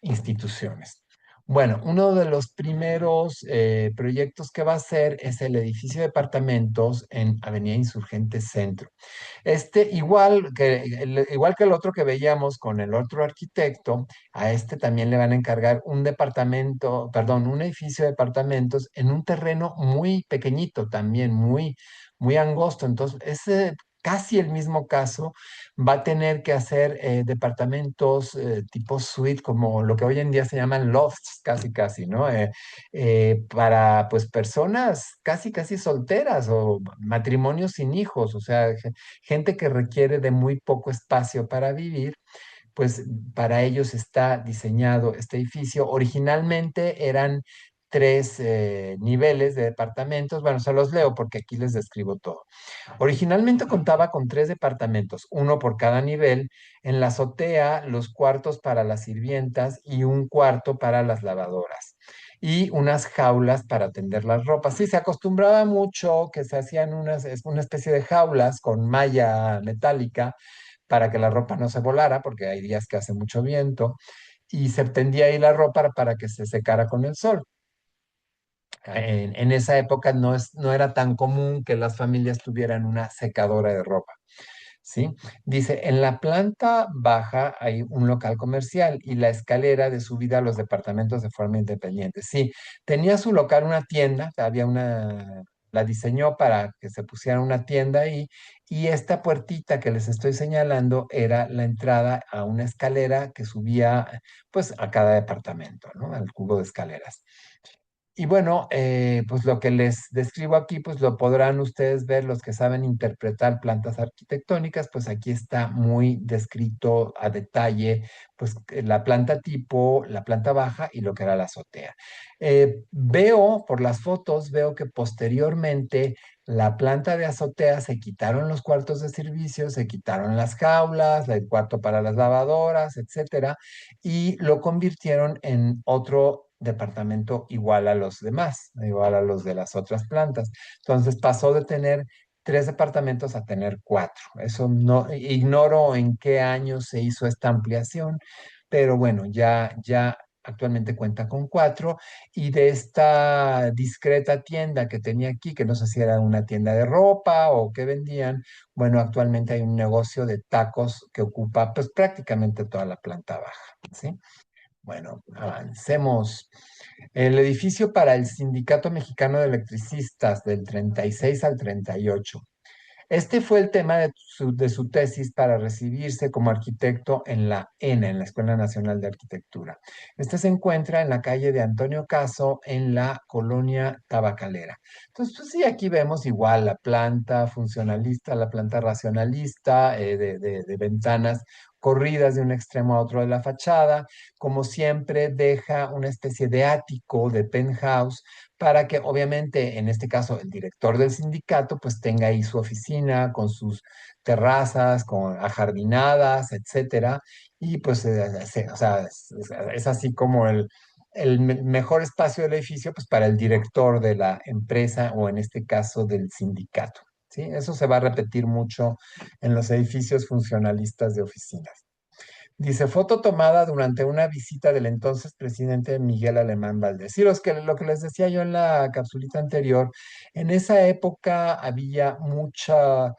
instituciones. Bueno, uno de los primeros proyectos que va a hacer es el edificio de departamentos en Avenida Insurgente Centro. Igual que el otro que veíamos con el otro arquitecto, a este también le van a encargar un departamento, perdón, un edificio de departamentos en un terreno muy pequeñito también, muy, muy angosto. Entonces, ese casi el mismo caso va a tener que hacer departamentos tipo suite, como lo que hoy en día se llaman lofts, casi, casi, ¿no? Para, pues, personas casi, casi solteras o matrimonios sin hijos, o sea, gente que requiere de muy poco espacio para vivir, pues para ellos está diseñado este edificio. Originalmente eran tres niveles de departamentos. Bueno, se los leo porque aquí les describo todo. Originalmente contaba con tres departamentos, uno por cada nivel. En la azotea, los cuartos para las sirvientas y un cuarto para las lavadoras. Y unas jaulas para tender las ropas. Sí, se acostumbraba mucho que se hacían es una especie de jaulas con malla metálica para que la ropa no se volara, porque hay días que hace mucho viento, y se tendía ahí la ropa para que se secara con el sol. En esa época no era tan común que las familias tuvieran una secadora de ropa. ¿Sí? Dice, en la planta baja hay un local comercial y la escalera de subida a los departamentos de forma independiente. Sí, tenía su local, una tienda, la diseñó para que se pusiera una tienda ahí, y esta puertita que les estoy señalando era la entrada a una escalera que subía pues a cada departamento, ¿no? Al cubo de escaleras. Y bueno, pues lo que les describo aquí, pues lo podrán ustedes ver los que saben interpretar plantas arquitectónicas, pues aquí está muy descrito a detalle, pues la planta tipo, la planta baja y lo que era la azotea. Veo por las fotos, veo que posteriormente la planta de azotea se quitaron los cuartos de servicio, se quitaron las jaulas, el cuarto para las lavadoras, etcétera, y lo convirtieron en otro departamento igual a los demás, igual a los de las otras plantas. Entonces pasó de tener tres departamentos a tener cuatro. Eso no, ignoro en qué año se hizo esta ampliación, pero bueno, ya actualmente cuenta con cuatro. Y de esta discreta tienda que tenía aquí, que no sé si era una tienda de ropa o qué vendían, bueno, actualmente hay un negocio de tacos que ocupa pues prácticamente toda la planta baja, ¿sí? Bueno, avancemos. El edificio para el Sindicato Mexicano de Electricistas del 36 al 38. Este fue el tema de su tesis para recibirse como arquitecto en la ENA, en la Escuela Nacional de Arquitectura. Este se encuentra en la calle de Antonio Caso, en la colonia Tabacalera. Entonces, pues sí, aquí vemos igual la planta funcionalista, la planta racionalista, de ventanas corridas de un extremo a otro de la fachada. Como siempre, deja una especie de ático, de penthouse, para que obviamente, en este caso, el director del sindicato, pues tenga ahí su oficina con sus terrazas, con ajardinadas, etcétera. Y pues, o sea, es así como el mejor espacio del edificio, pues para el director de la empresa o en este caso del sindicato. ¿Sí? Eso se va a repetir mucho en los edificios funcionalistas de oficinas. Dice, foto tomada durante una visita del entonces presidente Miguel Alemán Valdés. Sí, lo que les decía yo en la capsulita anterior, en esa época había mucha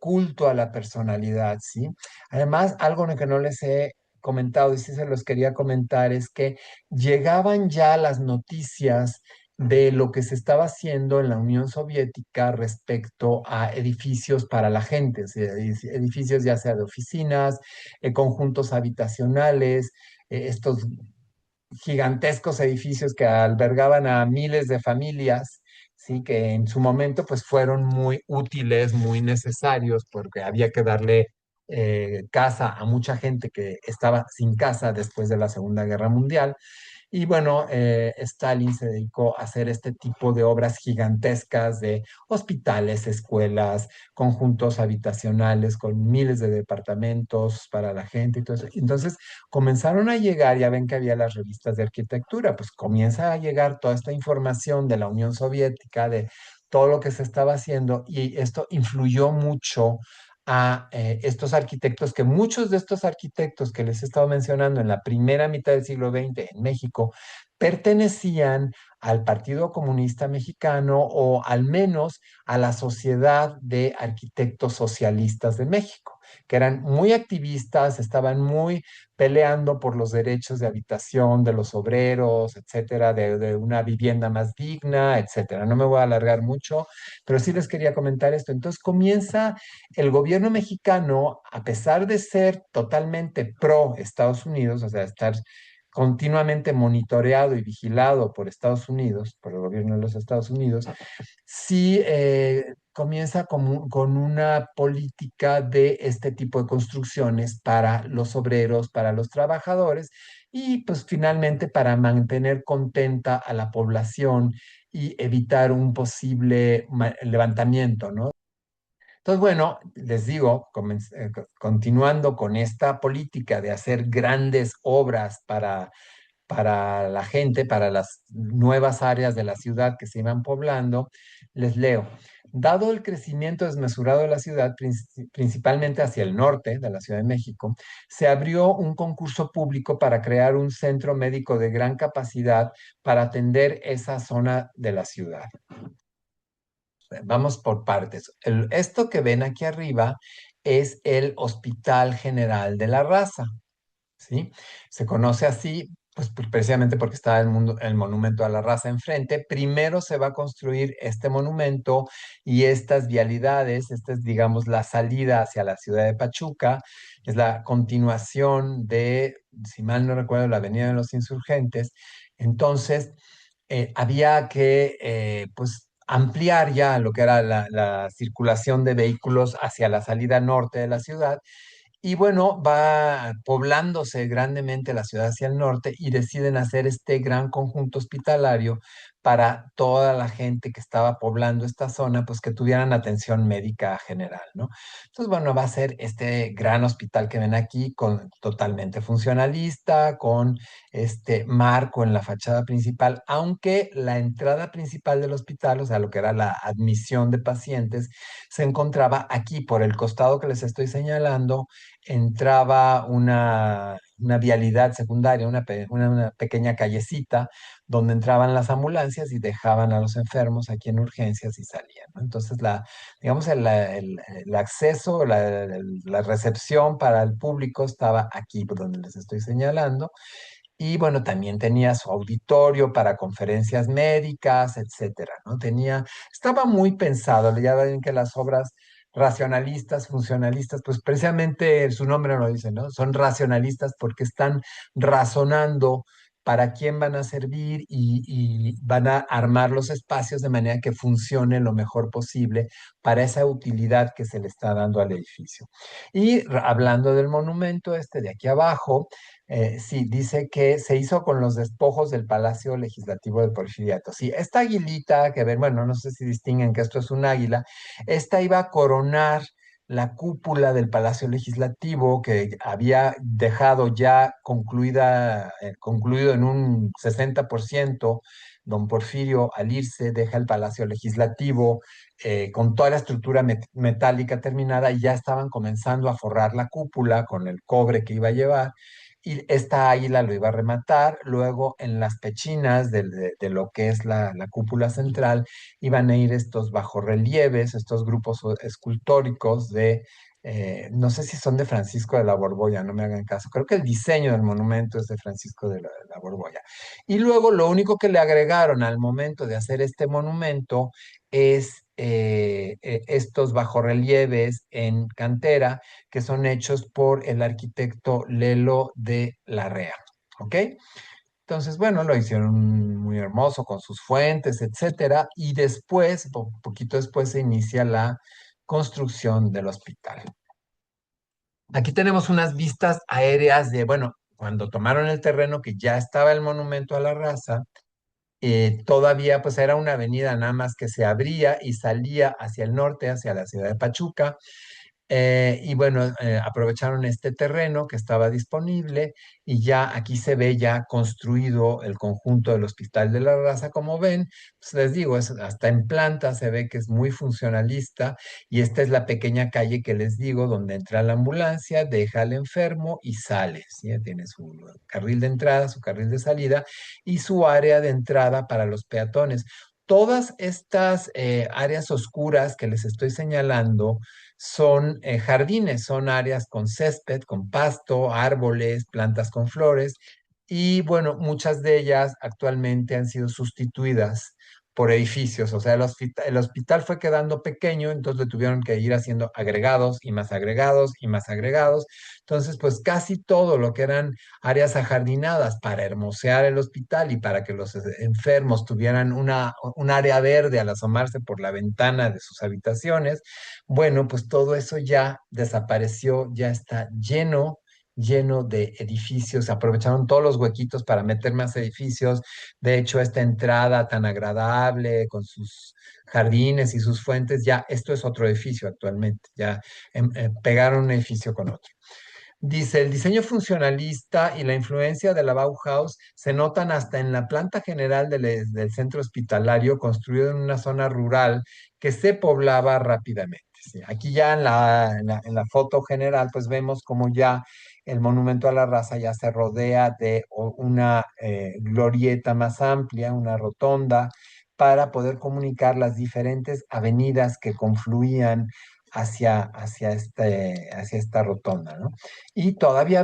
culto a la personalidad, ¿sí? Además, algo en que no les he comentado y sí se los quería comentar es que llegaban ya las noticias de lo que se estaba haciendo en la Unión Soviética respecto a edificios para la gente, o sea, edificios ya sea de oficinas, conjuntos habitacionales, estos gigantescos edificios que albergaban a miles de familias, sí, que en su momento pues fueron muy útiles, muy necesarios, porque había que darle casa a mucha gente que estaba sin casa después de la Segunda Guerra Mundial. Y bueno, Stalin se dedicó a hacer este tipo de obras gigantescas de hospitales, escuelas, conjuntos habitacionales con miles de departamentos para la gente y todo eso. Entonces comenzaron a llegar, ya ven que había las revistas de arquitectura, pues comienza a llegar toda esta información de la Unión Soviética, de todo lo que se estaba haciendo, y esto influyó mucho a estos arquitectos, que muchos de estos arquitectos que les he estado mencionando en la primera mitad del siglo XX en México pertenecían al Partido Comunista Mexicano o al menos a la Sociedad de Arquitectos Socialistas de México, que eran muy activistas, estaban muy peleando por los derechos de habitación de los obreros, etcétera, de una vivienda más digna, etcétera. No me voy a alargar mucho, pero sí les quería comentar esto. Entonces comienza el gobierno mexicano, a pesar de ser totalmente pro Estados Unidos, o sea, estar continuamente monitoreado y vigilado por Estados Unidos, por el gobierno de los Estados Unidos, sí comienza con una política de este tipo de construcciones para los obreros, para los trabajadores y pues finalmente para mantener contenta a la población y evitar un posible levantamiento, ¿no? Entonces, bueno, les digo, continuando con esta política de hacer grandes obras para la gente, para las nuevas áreas de la ciudad que se iban poblando, les leo. Dado el crecimiento desmesurado de la ciudad, principalmente hacia el norte de la Ciudad de México, se abrió un concurso público para crear un centro médico de gran capacidad para atender esa zona de la ciudad. Vamos por partes. Esto que ven aquí arriba es el Hospital General de la Raza, ¿sí? Se conoce así, pues precisamente porque está el monumento a la raza enfrente. Primero se va a construir este monumento y estas vialidades, esta es, digamos, la salida hacia la ciudad de Pachuca, es la continuación de, si mal no recuerdo, la Avenida de los Insurgentes. Entonces, había que, pues, ampliar ya lo que era la circulación de vehículos hacia la salida norte de la ciudad y bueno, va poblándose grandemente la ciudad hacia el norte y deciden hacer este gran conjunto hospitalario para toda la gente que estaba poblando esta zona, pues que tuvieran atención médica general, ¿no? Entonces, bueno, va a ser este gran hospital que ven aquí, totalmente funcionalista, con este marco en la fachada principal, aunque la entrada principal del hospital, o sea, lo que era la admisión de pacientes, se encontraba aquí, por el costado que les estoy señalando, entraba una vialidad secundaria, una pequeña callecita donde entraban las ambulancias y dejaban a los enfermos aquí en urgencias y salían, ¿no? Entonces, digamos, el acceso, la recepción para el público estaba aquí, por donde les estoy señalando. Y bueno, también tenía su auditorio para conferencias médicas, etcétera, ¿no? Estaba muy pensado, ya ven que las obras racionalistas, funcionalistas, pues precisamente su nombre lo dice, ¿no? Son racionalistas porque están razonando para quién van a servir y van a armar los espacios de manera que funcione lo mejor posible para esa utilidad que se le está dando al edificio. Y hablando del monumento este de aquí abajo, sí, dice que se hizo con los despojos del Palacio Legislativo del Porfiriato. Sí, esta aguilita que ven, bueno, no sé si distinguen que esto es un águila, esta iba a coronar la cúpula del Palacio Legislativo que había dejado ya concluido en un 60%. Don Porfirio, al irse, deja el Palacio Legislativo con toda la estructura metálica terminada y ya estaban comenzando a forrar la cúpula con el cobre que iba a llevar y esta águila lo iba a rematar. Luego en las pechinas de lo que es la cúpula central iban a ir estos bajorrelieves, estos grupos escultóricos no sé si son de Francisco de la Borbolla, no me hagan caso, creo que el diseño del monumento es de Francisco de la Borbolla. Y luego lo único que le agregaron al momento de hacer este monumento es estos bajorrelieves en cantera que son hechos por el arquitecto Lelo de Larrea. ¿Ok? Entonces, bueno, lo hicieron muy hermoso con sus fuentes, etcétera, y después, poquito después, se inicia la construcción del hospital. Aquí tenemos unas vistas aéreas de, bueno, cuando tomaron el terreno que ya estaba el monumento a la raza, todavía pues era una avenida nada más que se abría y salía hacia el norte, hacia la ciudad de Pachuca, y bueno, aprovecharon este terreno que estaba disponible y ya aquí se ve ya construido el conjunto del Hospital de la Raza. Como ven, pues les digo, hasta en planta se ve que es muy funcionalista y esta es la pequeña calle que les digo donde entra la ambulancia, deja al enfermo y sale. ¿Sí? Ya tiene su carril de entrada, su carril de salida y su área de entrada para los peatones. Todas estas áreas oscuras que les estoy señalando son jardines, son áreas con césped, con pasto, árboles, plantas con flores y bueno, muchas de ellas actualmente han sido sustituidas por edificios, o sea, el hospital fue quedando pequeño, entonces le tuvieron que ir haciendo agregados y más agregados y más agregados. Entonces, pues casi todo lo que eran áreas ajardinadas para hermosear el hospital y para que los enfermos tuvieran un área verde al asomarse por la ventana de sus habitaciones, bueno, pues todo eso ya desapareció, ya está lleno de edificios, aprovecharon todos los huequitos para meter más edificios. De hecho, esta entrada tan agradable con sus jardines y sus fuentes, ya esto es otro edificio actualmente, ya pegaron un edificio con otro. Dice, el diseño funcionalista y la influencia de la Bauhaus se notan hasta en la planta general del centro hospitalario construido en una zona rural que se poblaba rápidamente. Sí, aquí ya en la foto general, pues vemos como ya el monumento a la raza ya se rodea de una glorieta más amplia, una rotonda, para poder comunicar las diferentes avenidas que confluían hacia esta rotonda, ¿no? Y todavía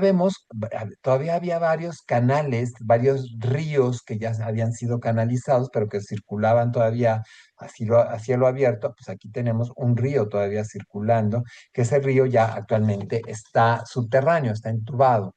todavía había varios canales, varios ríos que ya habían sido canalizados, pero que circulaban todavía a cielo abierto. Pues aquí tenemos un río todavía circulando, que ese río ya actualmente está subterráneo, está entubado.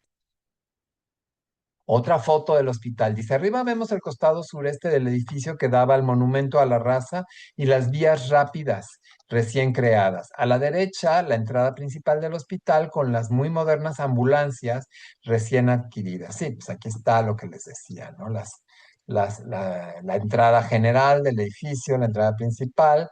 Otra foto del hospital. Dice, arriba vemos el costado sureste del edificio que daba al monumento a la raza y las vías rápidas recién creadas. A la derecha, la entrada principal del hospital con las muy modernas ambulancias recién adquiridas. Sí, pues aquí está lo que les decía, ¿no? la entrada general del edificio, la entrada principal,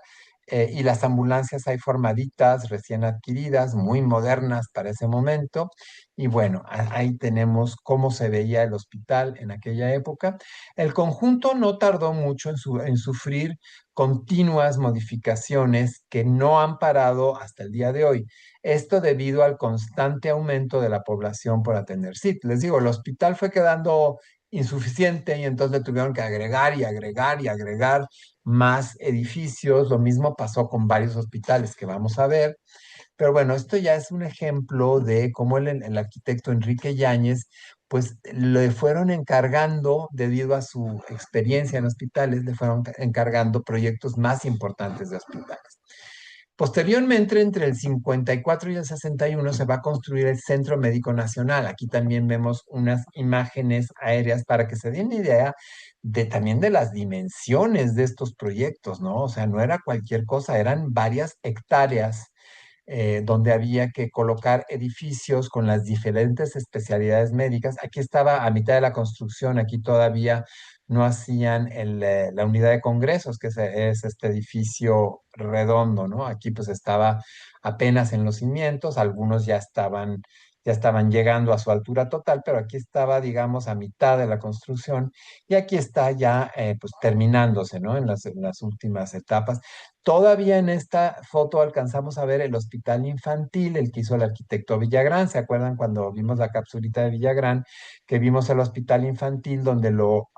y las ambulancias hay formaditas, recién adquiridas, muy modernas para ese momento. Y bueno, ahí tenemos cómo se veía el hospital en aquella época. El conjunto no tardó mucho en sufrir continuas modificaciones que no han parado hasta el día de hoy. Esto debido al constante aumento de la población por atender. Sí, les digo, el hospital fue quedando insuficiente y entonces le tuvieron que agregar y agregar y agregar más edificios. Lo mismo pasó con varios hospitales que vamos a ver. Pero bueno, esto ya es un ejemplo de cómo el arquitecto Enrique Yáñez, pues le fueron encargando, debido a su experiencia en hospitales, le fueron encargando proyectos más importantes de hospitales. Posteriormente, entre el 54 y el 61, se va a construir el Centro Médico Nacional. Aquí también vemos unas imágenes aéreas para que se den una idea de también de las dimensiones de estos proyectos, ¿no? O sea, no era cualquier cosa, eran varias hectáreas donde había que colocar edificios con las diferentes especialidades médicas. Aquí estaba a mitad de la construcción, aquí todavía no hacían la unidad de congresos, que es este edificio redondo, ¿no? Aquí pues estaba apenas en los cimientos, algunos ya estaban llegando a su altura total, pero aquí estaba, digamos, a mitad de la construcción y aquí está ya pues terminándose, ¿no? En las últimas etapas. Todavía en esta foto alcanzamos a ver el hospital infantil, el que hizo el arquitecto Villagrán. ¿Se acuerdan cuando vimos la capsulita de Villagrán? Que vimos el hospital infantil donde lo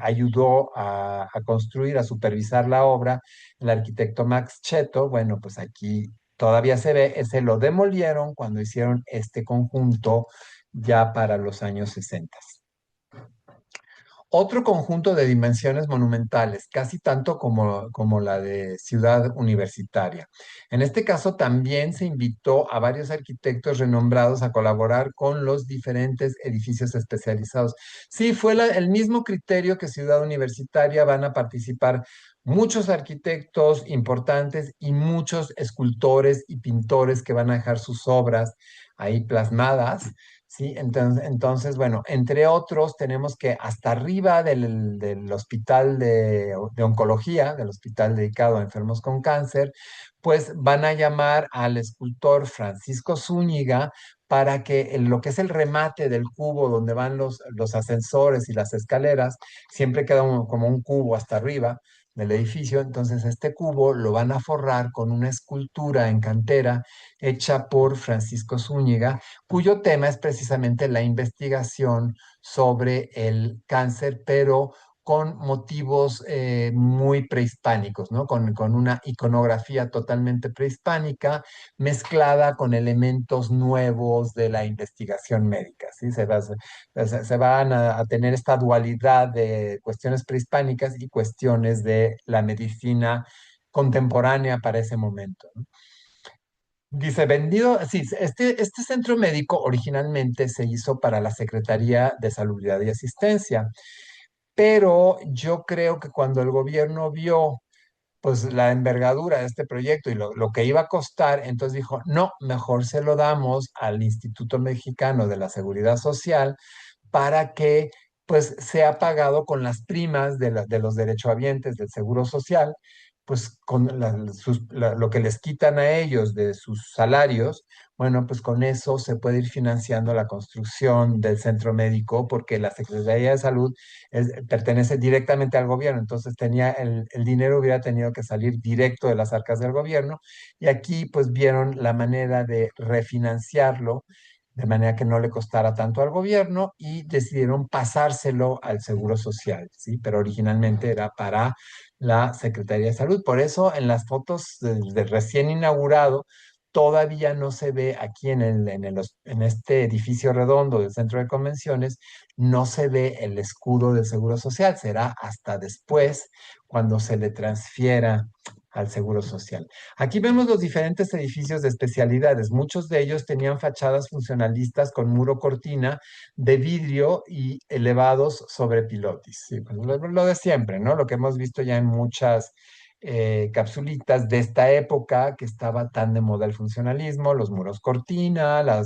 ayudó a construir, a supervisar la obra, el arquitecto Max Cheto. Bueno, pues aquí todavía se ve, ese lo demolieron cuando hicieron este conjunto ya para los años 60. Otro conjunto de dimensiones monumentales, casi tanto como la de Ciudad Universitaria. En este caso también se invitó a varios arquitectos renombrados a colaborar con los diferentes edificios especializados. Sí, fue el mismo criterio que Ciudad Universitaria, van a participar muchos arquitectos importantes y muchos escultores y pintores que van a dejar sus obras ahí plasmadas. Sí, entonces, bueno, entre otros tenemos que hasta arriba del hospital de oncología, del hospital dedicado a enfermos con cáncer, pues van a llamar al escultor Francisco Zúñiga para que en lo que es el remate del cubo donde van los ascensores y las escaleras, siempre queda como un cubo hasta arriba del edificio. Entonces este cubo lo van a forrar con una escultura en cantera hecha por Francisco Zúñiga, cuyo tema es precisamente la investigación sobre el cáncer, pero con motivos muy prehispánicos, ¿no? Con una iconografía totalmente prehispánica mezclada con elementos nuevos de la investigación médica, ¿sí? Se van a tener esta dualidad de cuestiones prehispánicas y cuestiones de la medicina contemporánea para ese momento, ¿no? Dice, vendido, sí, este centro médico originalmente se hizo para la Secretaría de Salubridad y Asistencia, pero yo creo que cuando el gobierno vio pues la envergadura de este proyecto y lo que iba a costar, entonces dijo, no, mejor se lo damos al Instituto Mexicano de la Seguridad Social para que pues sea pagado con las primas de los derechohabientes del Seguro Social, pues con lo que les quitan a ellos de sus salarios. Bueno, pues con eso se puede ir financiando la construcción del centro médico, porque la Secretaría de Salud pertenece directamente al gobierno, entonces el dinero hubiera tenido que salir directo de las arcas del gobierno, y aquí pues vieron la manera de refinanciarlo de manera que no le costara tanto al gobierno y decidieron pasárselo al Seguro Social, ¿sí? Pero originalmente era para la Secretaría de Salud. Por eso en las fotos de recién inaugurado todavía no se ve aquí en este edificio redondo del centro de convenciones, no se ve el escudo del Seguro Social. Será hasta después cuando se le transfiera al Seguro Social. Aquí vemos los diferentes edificios de especialidades. Muchos de ellos tenían fachadas funcionalistas con muro cortina de vidrio y elevados sobre pilotis. Sí, pues lo de siempre, ¿no? Lo que hemos visto ya en capsulitas de esta época que estaba tan de moda el funcionalismo, los muros cortina, la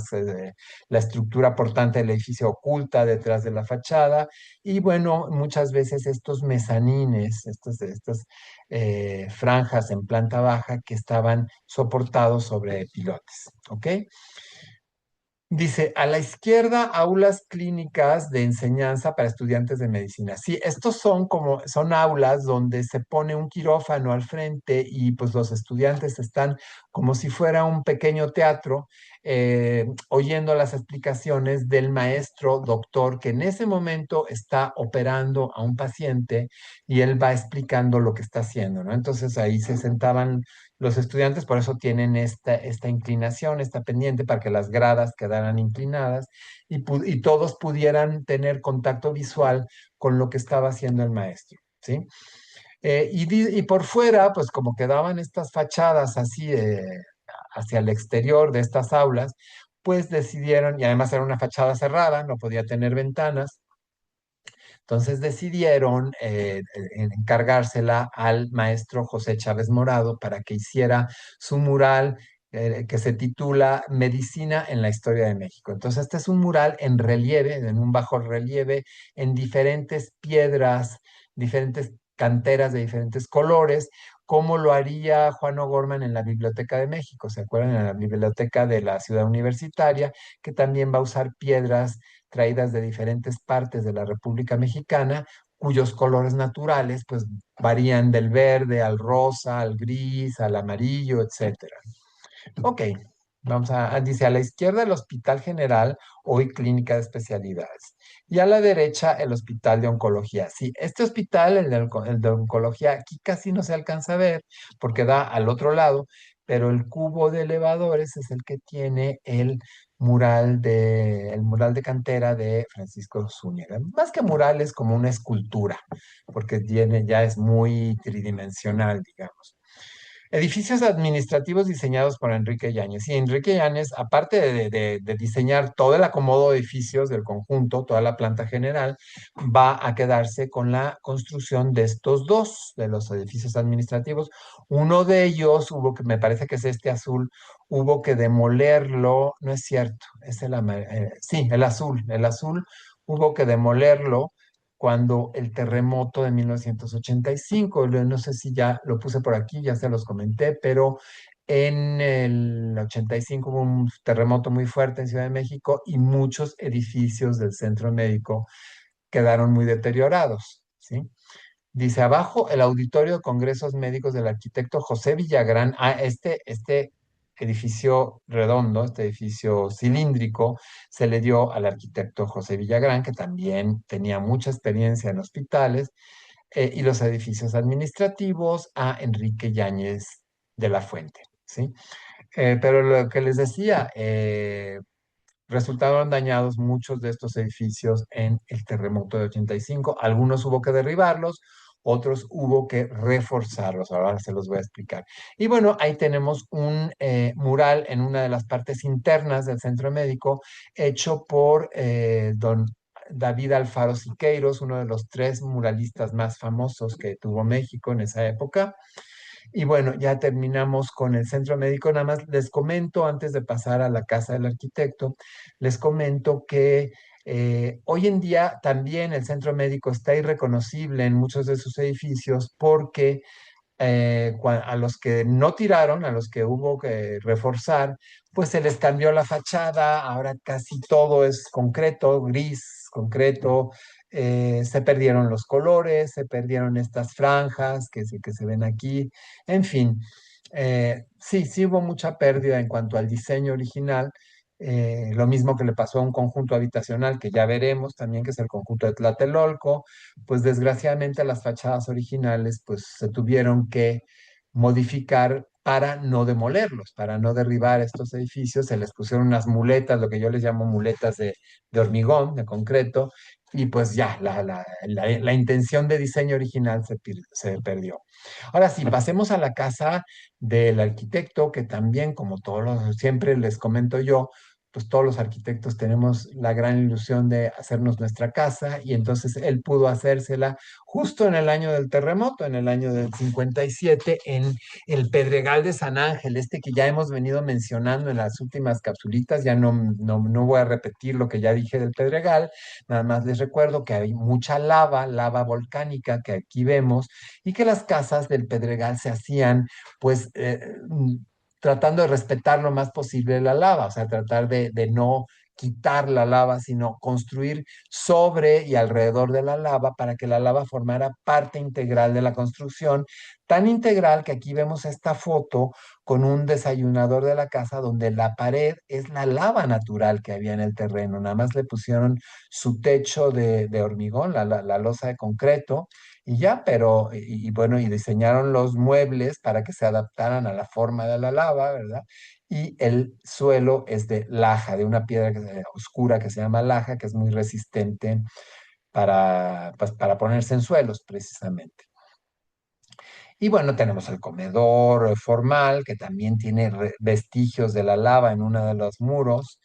estructura portante del edificio oculta detrás de la fachada y bueno, muchas veces estos mezanines, estas franjas en planta baja que estaban soportados sobre pilotes, ¿ok? Dice, a la izquierda, aulas clínicas de enseñanza para estudiantes de medicina. Sí, estos son aulas donde se pone un quirófano al frente y pues los estudiantes están como si fuera un pequeño teatro, oyendo las explicaciones del maestro doctor que en ese momento está operando a un paciente y él va explicando lo que está haciendo, ¿no? Entonces ahí se sentaban los estudiantes, por eso tienen esta inclinación, esta pendiente, para que las gradas quedaran inclinadas y todos pudieran tener contacto visual con lo que estaba haciendo el maestro, ¿sí? Y por fuera, pues como quedaban estas fachadas así hacia el exterior de estas aulas, pues decidieron, y además era una fachada cerrada, no podía tener ventanas, entonces decidieron encargársela al maestro José Chávez Morado para que hiciera su mural que se titula Medicina en la Historia de México. Entonces este es un mural en relieve, en un bajo relieve, en diferentes piedras, diferentes canteras de diferentes colores, como lo haría Juan O'Gorman en la Biblioteca de México. ¿Se acuerdan? En la Biblioteca de la Ciudad Universitaria, que también va a usar piedras traídas de diferentes partes de la República Mexicana, cuyos colores naturales pues varían del verde al rosa, al gris, al amarillo, etcétera. Ok, dice a la izquierda el Hospital General, hoy Clínica de Especialidades, y a la derecha el Hospital de Oncología. Sí, este hospital, el de Oncología, aquí casi no se alcanza a ver porque da al otro lado, pero el cubo de elevadores es el que tiene el mural de cantera de Francisco Zúñiga. Más que mural es como una escultura, porque ya es muy tridimensional, digamos. Edificios administrativos diseñados por Enrique Yáñez. Y Enrique Yáñez, aparte de diseñar todo el acomodo de edificios del conjunto, toda la planta general, va a quedarse con la construcción de estos dos, de los edificios administrativos. Uno de ellos, me parece que es este azul, hubo que demolerlo, no es cierto, es sí, el azul hubo que demolerlo cuando el terremoto de 1985, no sé si ya lo puse por aquí, ya se los comenté, pero en el 85 hubo un terremoto muy fuerte en Ciudad de México y muchos edificios del centro médico quedaron muy deteriorados, ¿sí? Dice abajo el Auditorio de Congresos Médicos del arquitecto José Villagrán. Este edificio redondo, este edificio cilíndrico, se le dio al arquitecto José Villagrán, que también tenía mucha experiencia en hospitales, y los edificios administrativos a Enrique Yáñez de la Fuente, ¿sí? Pero lo que les decía, resultaron dañados muchos de estos edificios en el terremoto de 85. Algunos hubo que derribarlos, otros hubo que reforzarlos. Ahora se los voy a explicar. Y bueno, ahí tenemos un mural en una de las partes internas del centro médico hecho por don David Alfaro Siqueiros, uno de los tres muralistas más famosos que tuvo México en esa época. Y bueno, ya terminamos con el centro médico. Nada más les comento, antes de pasar a la casa del arquitecto, les comento que hoy en día también el centro médico está irreconocible en muchos de sus edificios porque a los que no tiraron, a los que hubo que reforzar, pues se les cambió la fachada, ahora casi todo es concreto, gris, concreto, se perdieron los colores, se perdieron estas franjas que se ven aquí, en fin, sí, sí hubo mucha pérdida en cuanto al diseño original. Lo mismo que le pasó a un conjunto habitacional que ya veremos también, que es el conjunto de Tlatelolco, pues desgraciadamente las fachadas originales pues se tuvieron que modificar para no demolerlos, para no derribar estos edificios, se les pusieron unas muletas, lo que yo les llamo muletas de hormigón, de concreto, y pues ya la intención de diseño original se perdió. Ahora sí, pasemos a la casa del arquitecto, que también, como siempre les comento yo, pues todos los arquitectos tenemos la gran ilusión de hacernos nuestra casa y entonces él pudo hacérsela justo en el año del terremoto, en el año del 57, en el Pedregal de San Ángel, este que ya hemos venido mencionando en las últimas capsulitas. Ya no voy a repetir lo que ya dije del Pedregal, nada más les recuerdo que hay mucha lava, lava volcánica que aquí vemos, y que las casas del Pedregal se hacían pues tratando de respetar lo más posible la lava, o sea, tratar de no quitar la lava, sino construir sobre y alrededor de la lava para que la lava formara parte integral de la construcción, tan integral que aquí vemos esta foto con un desayunador de la casa donde la pared es la lava natural que había en el terreno, nada más le pusieron su techo de hormigón, la losa de concreto, y ya, pero, bueno, y diseñaron los muebles para que se adaptaran a la forma de la lava, ¿verdad? Y el suelo es de laja, de una piedra oscura que se llama laja, que es muy resistente para, pues, para ponerse en suelos, precisamente. Y bueno, tenemos el comedor formal, que también tiene vestigios de la lava en uno de los muros.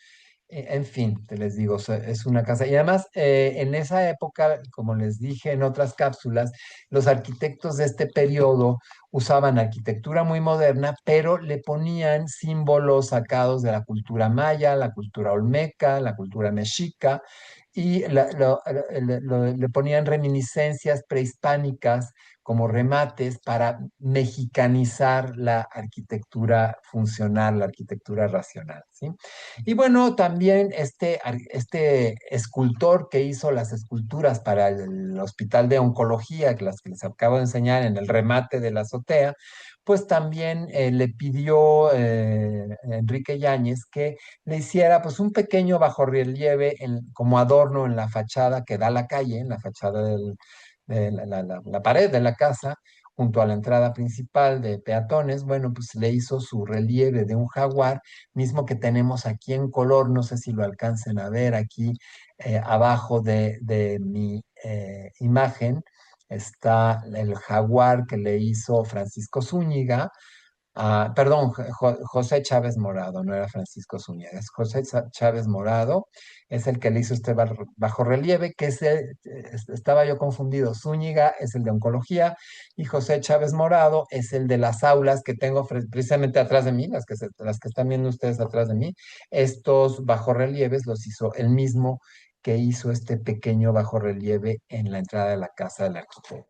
En fin, te les digo, es una casa. Y además, en esa época, como les dije en otras cápsulas, los arquitectos de este periodo usaban arquitectura muy moderna, pero le ponían símbolos sacados de la cultura maya, la cultura olmeca, la cultura mexica, y le ponían reminiscencias prehispánicas como remates para mexicanizar la arquitectura funcional, la arquitectura racional, ¿sí? Y bueno, también este escultor que hizo las esculturas para el Hospital de Oncología, que las que les acabo de enseñar en el remate de la azotea, pues también le pidió Enrique Yáñez que le hiciera pues un pequeño bajorrelieve como adorno en la fachada que da a la calle, en la fachada de la pared de la casa, junto a la entrada principal de peatones. Bueno, pues le hizo su relieve de un jaguar, mismo que tenemos aquí en color, no sé si lo alcancen a ver aquí abajo de mi imagen. Está el jaguar que le hizo Francisco Zúñiga. Perdón, José Chávez Morado, no era Francisco Zúñiga, es José Chávez Morado, es el que le hizo este bajo relieve, estaba yo confundido. Zúñiga es el de oncología y José Chávez Morado es el de las aulas que tengo precisamente atrás de mí, las que están viendo ustedes atrás de mí. Estos bajorrelieves los hizo el mismo que hizo este pequeño bajorrelieve en la entrada de la casa del arquitecto.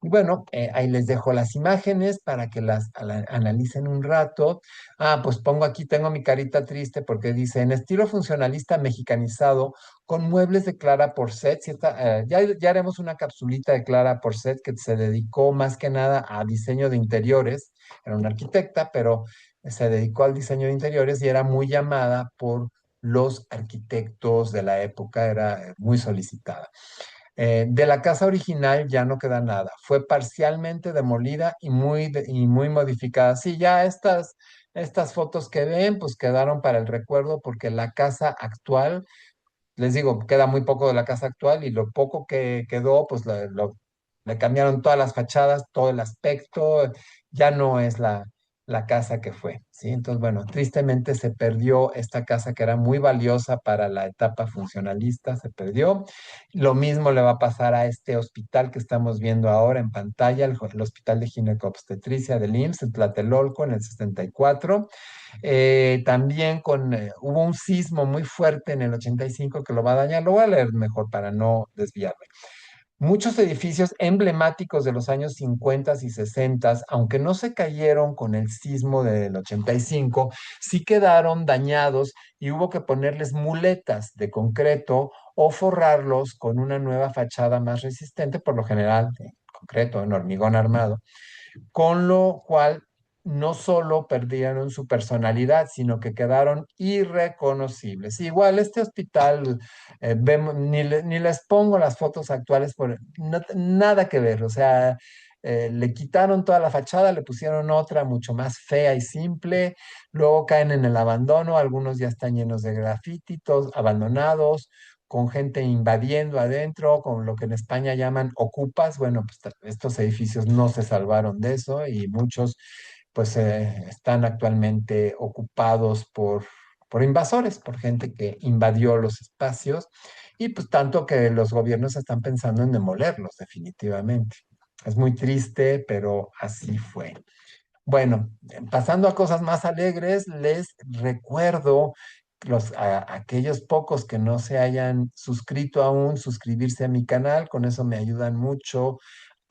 Y bueno, ahí les dejo las imágenes para que las analicen un rato. Pues pongo aquí, tengo mi carita triste porque dice, en estilo funcionalista mexicanizado, con muebles de Clara Porcet. Ya haremos una capsulita de Clara Porcet que se dedicó más que nada a diseño de interiores. Era una arquitecta, pero se dedicó al diseño de interiores y era muy llamada por los arquitectos de la época, era muy solicitada. De la casa original ya no queda nada. Fue parcialmente demolida y muy modificada. Sí, ya estas fotos que ven, pues quedaron para el recuerdo porque la casa actual, les digo, queda muy poco de la casa actual y lo poco que quedó, pues le cambiaron todas las fachadas, todo el aspecto, ya no es la casa que fue, ¿sí? Entonces, bueno, tristemente se perdió esta casa que era muy valiosa para la etapa funcionalista, se perdió. Lo mismo le va a pasar a este hospital que estamos viendo ahora en pantalla, el Hospital de Ginecobstetricia del IMSS, en Tlatelolco, en el 64. También hubo un sismo muy fuerte en el 85 que lo va a dañar. Lo voy a leer mejor para no desviarme. Muchos edificios emblemáticos de los años 50 y 60, aunque no se cayeron con el sismo del 85, sí quedaron dañados y hubo que ponerles muletas de concreto o forrarlos con una nueva fachada más resistente, por lo general de concreto, en hormigón armado, con lo cual no solo perdieron su personalidad, sino que quedaron irreconocibles. Igual este hospital, ni les pongo las fotos actuales, nada que ver, o sea, le quitaron toda la fachada, le pusieron otra mucho más fea y simple, luego caen en el abandono, algunos ya están llenos de grafiti, todos abandonados, con gente invadiendo adentro, con lo que en España llaman ocupas. Bueno, pues estos edificios no se salvaron de eso y muchos pues están actualmente ocupados por invasores, por gente que invadió los espacios y pues tanto que los gobiernos están pensando en demolerlos definitivamente. Es muy triste, pero así fue. Bueno, pasando a cosas más alegres, les recuerdo aquellos pocos que no se hayan suscrito aún, suscribirse a mi canal, con eso me ayudan mucho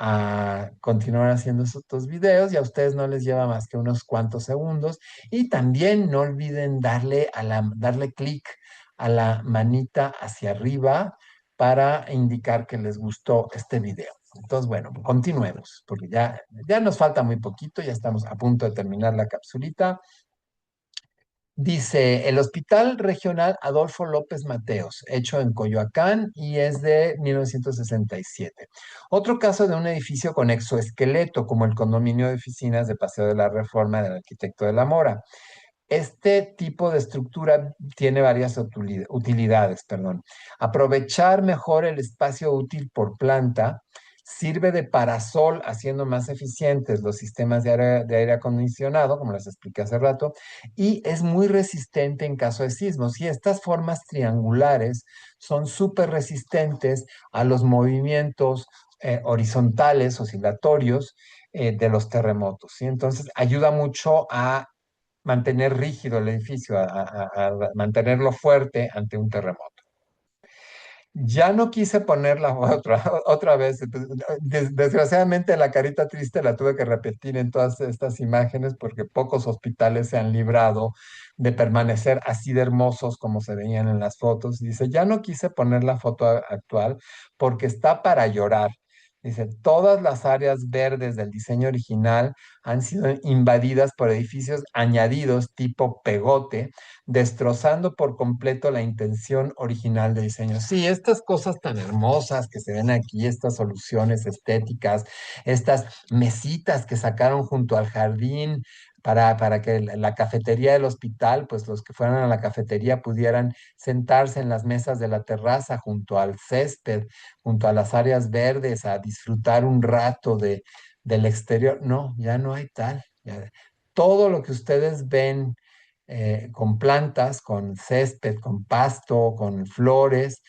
a continuar haciendo estos videos y a ustedes no les lleva más que unos cuantos segundos. Y también no olviden darle clic a la manita hacia arriba para indicar que les gustó este video. Entonces, bueno, continuemos, porque ya nos falta muy poquito, ya estamos a punto de terminar la capsulita. Dice, el Hospital Regional Adolfo López Mateos, hecho en Coyoacán y es de 1967. Otro caso de un edificio con exoesqueleto, como el condominio de oficinas de Paseo de la Reforma del arquitecto de la Mora. Este tipo de estructura tiene varias utilidades, perdón. Aprovechar mejor el espacio útil por planta sirve de parasol, haciendo más eficientes los sistemas de aire acondicionado, como les expliqué hace rato, y es muy resistente en caso de sismos. Y estas formas triangulares son súper resistentes a los movimientos horizontales, oscilatorios, de los terremotos. ¿Sí? Entonces, ayuda mucho a mantener rígido el edificio, a mantenerlo fuerte ante un terremoto. Ya no quise ponerla otra vez. Desgraciadamente la carita triste la tuve que repetir en todas estas imágenes porque pocos hospitales se han librado de permanecer así de hermosos como se veían en las fotos. Dice, ya no quise poner la foto actual porque está para llorar. Dice, todas las áreas verdes del diseño original han sido invadidas por edificios añadidos tipo pegote, destrozando por completo la intención original de diseño. Sí, estas cosas tan hermosas que se ven aquí, estas soluciones estéticas, estas mesitas que sacaron junto al jardín para que la cafetería del hospital, pues los que fueran a la cafetería pudieran sentarse en las mesas de la terraza junto al césped, junto a las áreas verdes, a disfrutar un rato del exterior. No, ya no hay tal. Todo lo que ustedes ven con plantas, con césped, con pasto, con flores.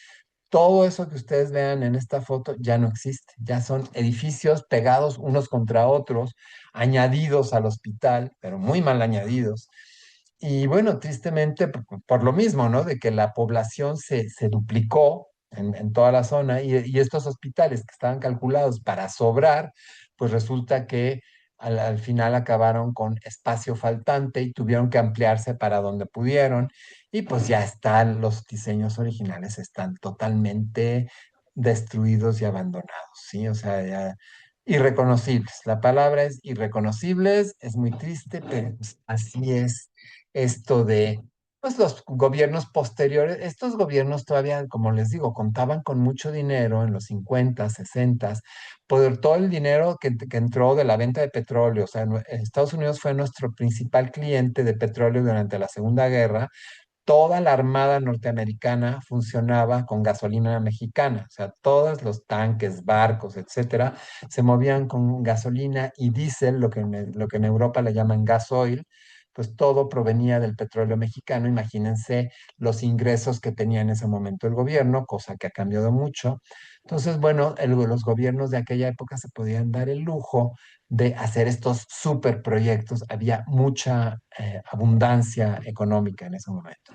Todo eso que ustedes vean en esta foto ya no existe, ya son edificios pegados unos contra otros, añadidos al hospital, pero muy mal añadidos. Y bueno, tristemente, por lo mismo, ¿no? De que la población se duplicó en toda la zona y estos hospitales que estaban calculados para sobrar, pues resulta que al final acabaron con espacio faltante y tuvieron que ampliarse para donde pudieron y pues ya están, los diseños originales están totalmente destruidos y abandonados, ¿sí? O sea, ya irreconocibles. La palabra es irreconocibles, es muy triste, pero pues, así es esto de pues los gobiernos posteriores. Estos gobiernos todavía, como les digo, contaban con mucho dinero en los 50, 60, por todo el dinero que entró de la venta de petróleo. O sea, Estados Unidos fue nuestro principal cliente de petróleo durante la Segunda Guerra. Toda la armada norteamericana funcionaba con gasolina mexicana, o sea, todos los tanques, barcos, etcétera, se movían con gasolina y diésel, lo que en Europa le llaman gasoil, pues todo provenía del petróleo mexicano. Imagínense los ingresos que tenía en ese momento el gobierno, cosa que ha cambiado mucho. Entonces, bueno, los gobiernos de aquella época se podían dar el lujo de hacer estos superproyectos. Había mucha abundancia económica en ese momento.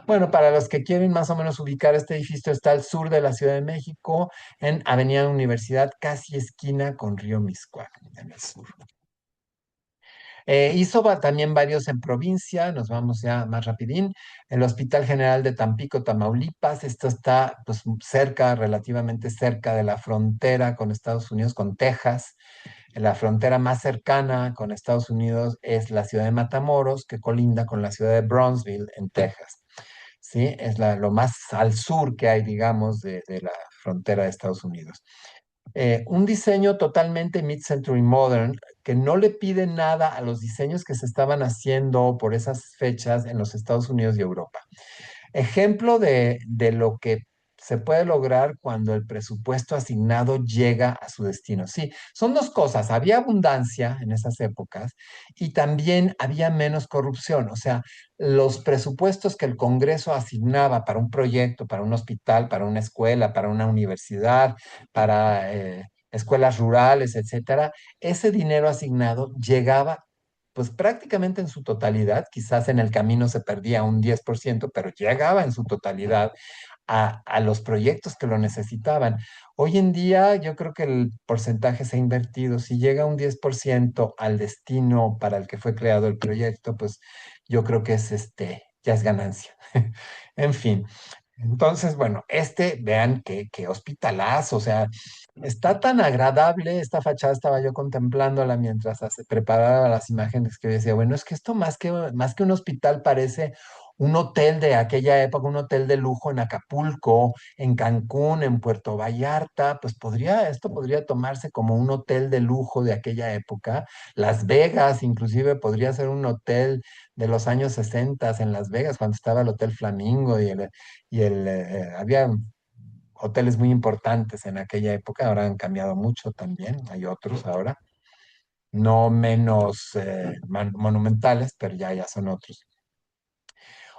Bueno, para los que quieren más o menos ubicar este edificio, está al sur de la Ciudad de México, en Avenida Universidad, casi esquina con Río Miscuac, en el sur. Hizo también varios en provincia, nos vamos ya más rapidín. El Hospital General de Tampico, Tamaulipas, esto está pues cerca, relativamente cerca de la frontera con Estados Unidos, con Texas. La frontera más cercana con Estados Unidos es la ciudad de Matamoros, que colinda con la ciudad de Brownsville, en Texas. ¿Sí? Es lo más al sur que hay, digamos, de la frontera de Estados Unidos. Un diseño totalmente mid-century modern que no le pide nada a los diseños que se estaban haciendo por esas fechas en los Estados Unidos y Europa. Ejemplo de lo que se puede lograr cuando el presupuesto asignado llega a su destino. Sí, son dos cosas. Había abundancia en esas épocas y también había menos corrupción. O sea, los presupuestos que el Congreso asignaba para un proyecto, para un hospital, para una escuela, para una universidad, para escuelas rurales, etcétera, ese dinero asignado llegaba pues prácticamente en su totalidad, quizás en el camino se perdía un 10%, pero llegaba en su totalidad a los proyectos que lo necesitaban. Hoy en día yo creo que el porcentaje se ha invertido. Si llega un 10% al destino para el que fue creado el proyecto, pues yo creo que es ya es ganancia. En fin, entonces, bueno, vean qué hospitalazo, o sea, está tan agradable esta fachada, estaba yo contemplándola mientras preparaba las imágenes que yo decía, bueno, es que esto más que un hospital parece un hotel de aquella época, un hotel de lujo en Acapulco, en Cancún, en Puerto Vallarta, pues esto podría tomarse como un hotel de lujo de aquella época. Las Vegas, inclusive, podría ser un hotel de los años 60 en Las Vegas, cuando estaba el Hotel Flamingo había hoteles muy importantes en aquella época, ahora han cambiado mucho también, hay otros ahora, no menos monumentales, pero ya son otros.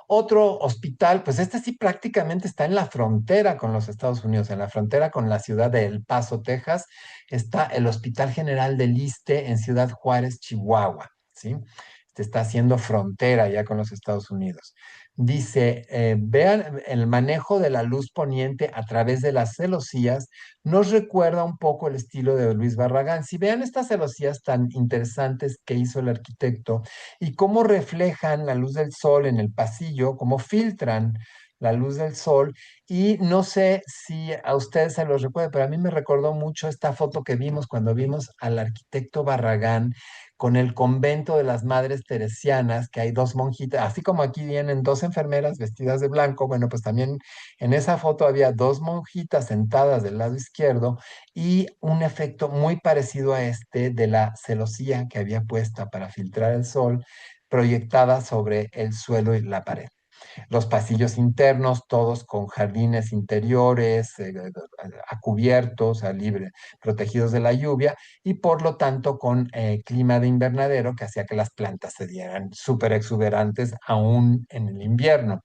Otro hospital, pues este sí prácticamente está en la frontera con los Estados Unidos, en la frontera con la ciudad de El Paso, Texas, está el Hospital General del Iste en Ciudad Juárez, Chihuahua, ¿sí? Este está haciendo frontera ya con los Estados Unidos. Dice, vean el manejo de la luz poniente a través de las celosías, nos recuerda un poco el estilo de Luis Barragán. Si vean estas celosías tan interesantes que hizo el arquitecto, y cómo reflejan la luz del sol en el pasillo, cómo filtran la luz del sol. Y no sé si a ustedes se los recuerda, pero a mí me recordó mucho esta foto que vimos cuando vimos al arquitecto Barragán con el convento de las Madres Teresianas, que hay dos monjitas, así como aquí vienen dos enfermeras vestidas de blanco, bueno, pues también en esa foto había dos monjitas sentadas del lado izquierdo y un efecto muy parecido a este de la celosía que había puesta para filtrar el sol, proyectada sobre el suelo y la pared. Los pasillos internos, todos con jardines interiores, a cubiertos, a libre, protegidos de la lluvia y por lo tanto con clima de invernadero que hacía que las plantas se dieran súper exuberantes aún en el invierno.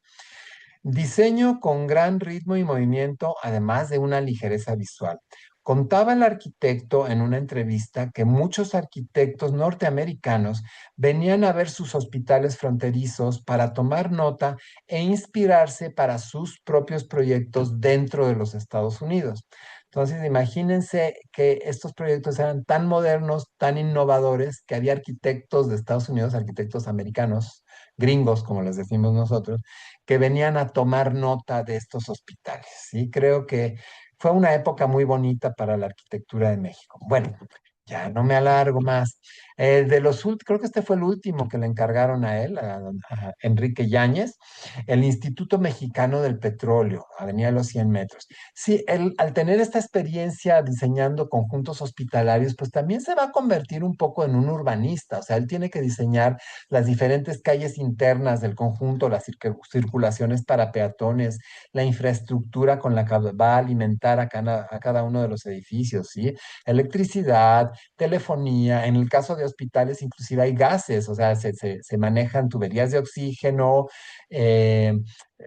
Diseño con gran ritmo y movimiento, además de una ligereza visual. Contaba el arquitecto en una entrevista que muchos arquitectos norteamericanos venían a ver sus hospitales fronterizos para tomar nota e inspirarse para sus propios proyectos dentro de los Estados Unidos. Entonces, imagínense que estos proyectos eran tan modernos, tan innovadores, que había arquitectos de Estados Unidos, arquitectos americanos, gringos, como les decimos nosotros, que venían a tomar nota de estos hospitales, ¿sí? Creo que fue una época muy bonita para la arquitectura de México. Bueno, ya no me alargo más. Creo que este fue el último que le encargaron a él, a Enrique Yáñez, el Instituto Mexicano del Petróleo, Avenida de los 100 Metros. Sí, él, al tener esta experiencia diseñando conjuntos hospitalarios, pues también se va a convertir un poco en un urbanista, o sea, él tiene que diseñar las diferentes calles internas del conjunto, las circulaciones para peatones, la infraestructura con la que va a alimentar a cada uno de los edificios, ¿sí? Electricidad, telefonía, en el caso de hospitales inclusive hay gases, o sea, se manejan tuberías de oxígeno, eh,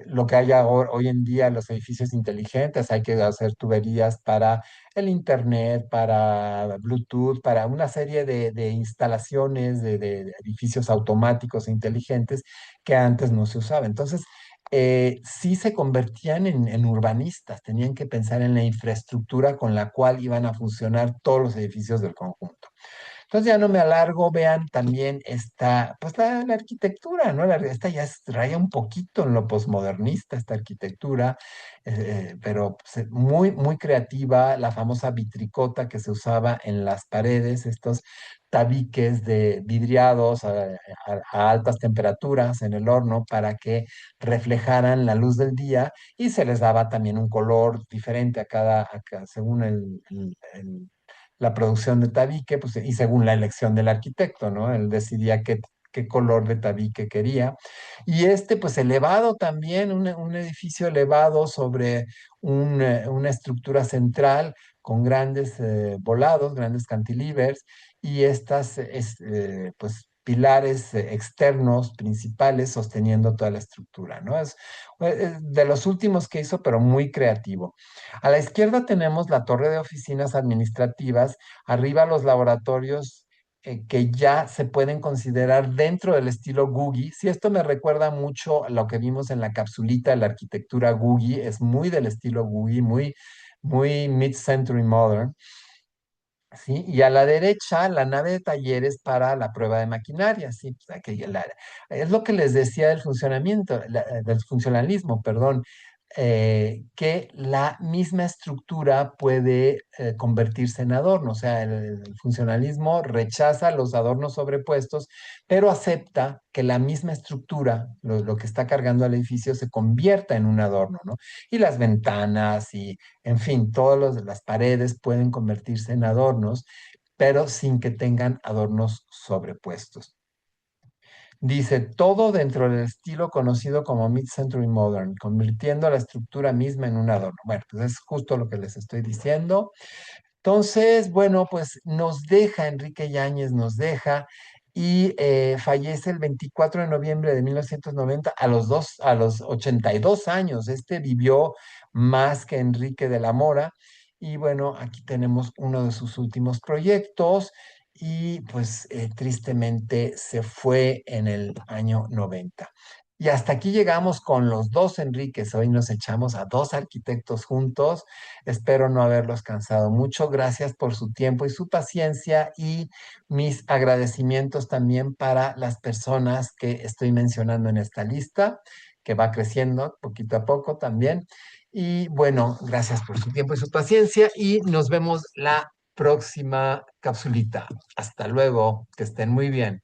lo que hay hoy en día en los edificios inteligentes, hay que hacer tuberías para el internet, para Bluetooth, para una serie de instalaciones de edificios automáticos e inteligentes que antes no se usaba. Entonces, sí se convertían en urbanistas, tenían que pensar en la infraestructura con la cual iban a funcionar todos los edificios del conjunto. Entonces ya no me alargo, vean también esta, pues la arquitectura, ¿no? Esta ya raya un poquito en lo posmodernista, esta arquitectura, pero pues, muy, muy creativa, la famosa vitricota que se usaba en las paredes, estos tabiques de vidriados a altas temperaturas en el horno para que reflejaran la luz del día y se les daba también un color diferente según la producción de tabique, pues, y según la elección del arquitecto, ¿no? Él decidía qué color de tabique quería. Y este, pues elevado también, un edificio elevado sobre una estructura central con grandes volados, grandes cantilevers y estas, pues, pilares externos principales sosteniendo toda la estructura, ¿no? Es de los últimos que hizo, pero muy creativo. A la izquierda tenemos la torre de oficinas administrativas, arriba los laboratorios que ya se pueden considerar dentro del estilo Googie. Si esto me recuerda mucho a lo que vimos en la capsulita de la arquitectura Googie, es muy del estilo Googie, muy mid-century modern. ¿Sí? Y a la derecha, la nave de talleres para la prueba de maquinaria, ¿sí? Pues, es lo que les decía del funcionamiento, del funcionalismo, perdón, que la misma estructura puede convertirse en adorno, o sea, el funcionalismo rechaza los adornos sobrepuestos, pero acepta que la misma estructura, lo que está cargando al edificio, se convierta en un adorno, ¿no? Y las ventanas y en fin, todas las paredes pueden convertirse en adornos, pero sin que tengan adornos sobrepuestos. Dice, todo dentro del estilo conocido como Mid-Century Modern, convirtiendo la estructura misma en un adorno. Bueno, pues es justo lo que les estoy diciendo. Entonces, bueno, pues nos deja, Enrique Yáñez nos deja y fallece el 24 de noviembre de 1990 a los 82 años. Este vivió más que Enrique de la Mora. Y bueno, aquí tenemos uno de sus últimos proyectos y pues tristemente se fue en el año 90. Y hasta aquí llegamos con los dos Enriques. Hoy nos echamos a dos arquitectos juntos. Espero no haberlos cansado mucho. Gracias por su tiempo y su paciencia y mis agradecimientos también para las personas que estoy mencionando en esta lista, que va creciendo poquito a poco también. Y bueno, gracias por su tiempo y su paciencia y nos vemos la próxima capsulita. Hasta luego, que estén muy bien.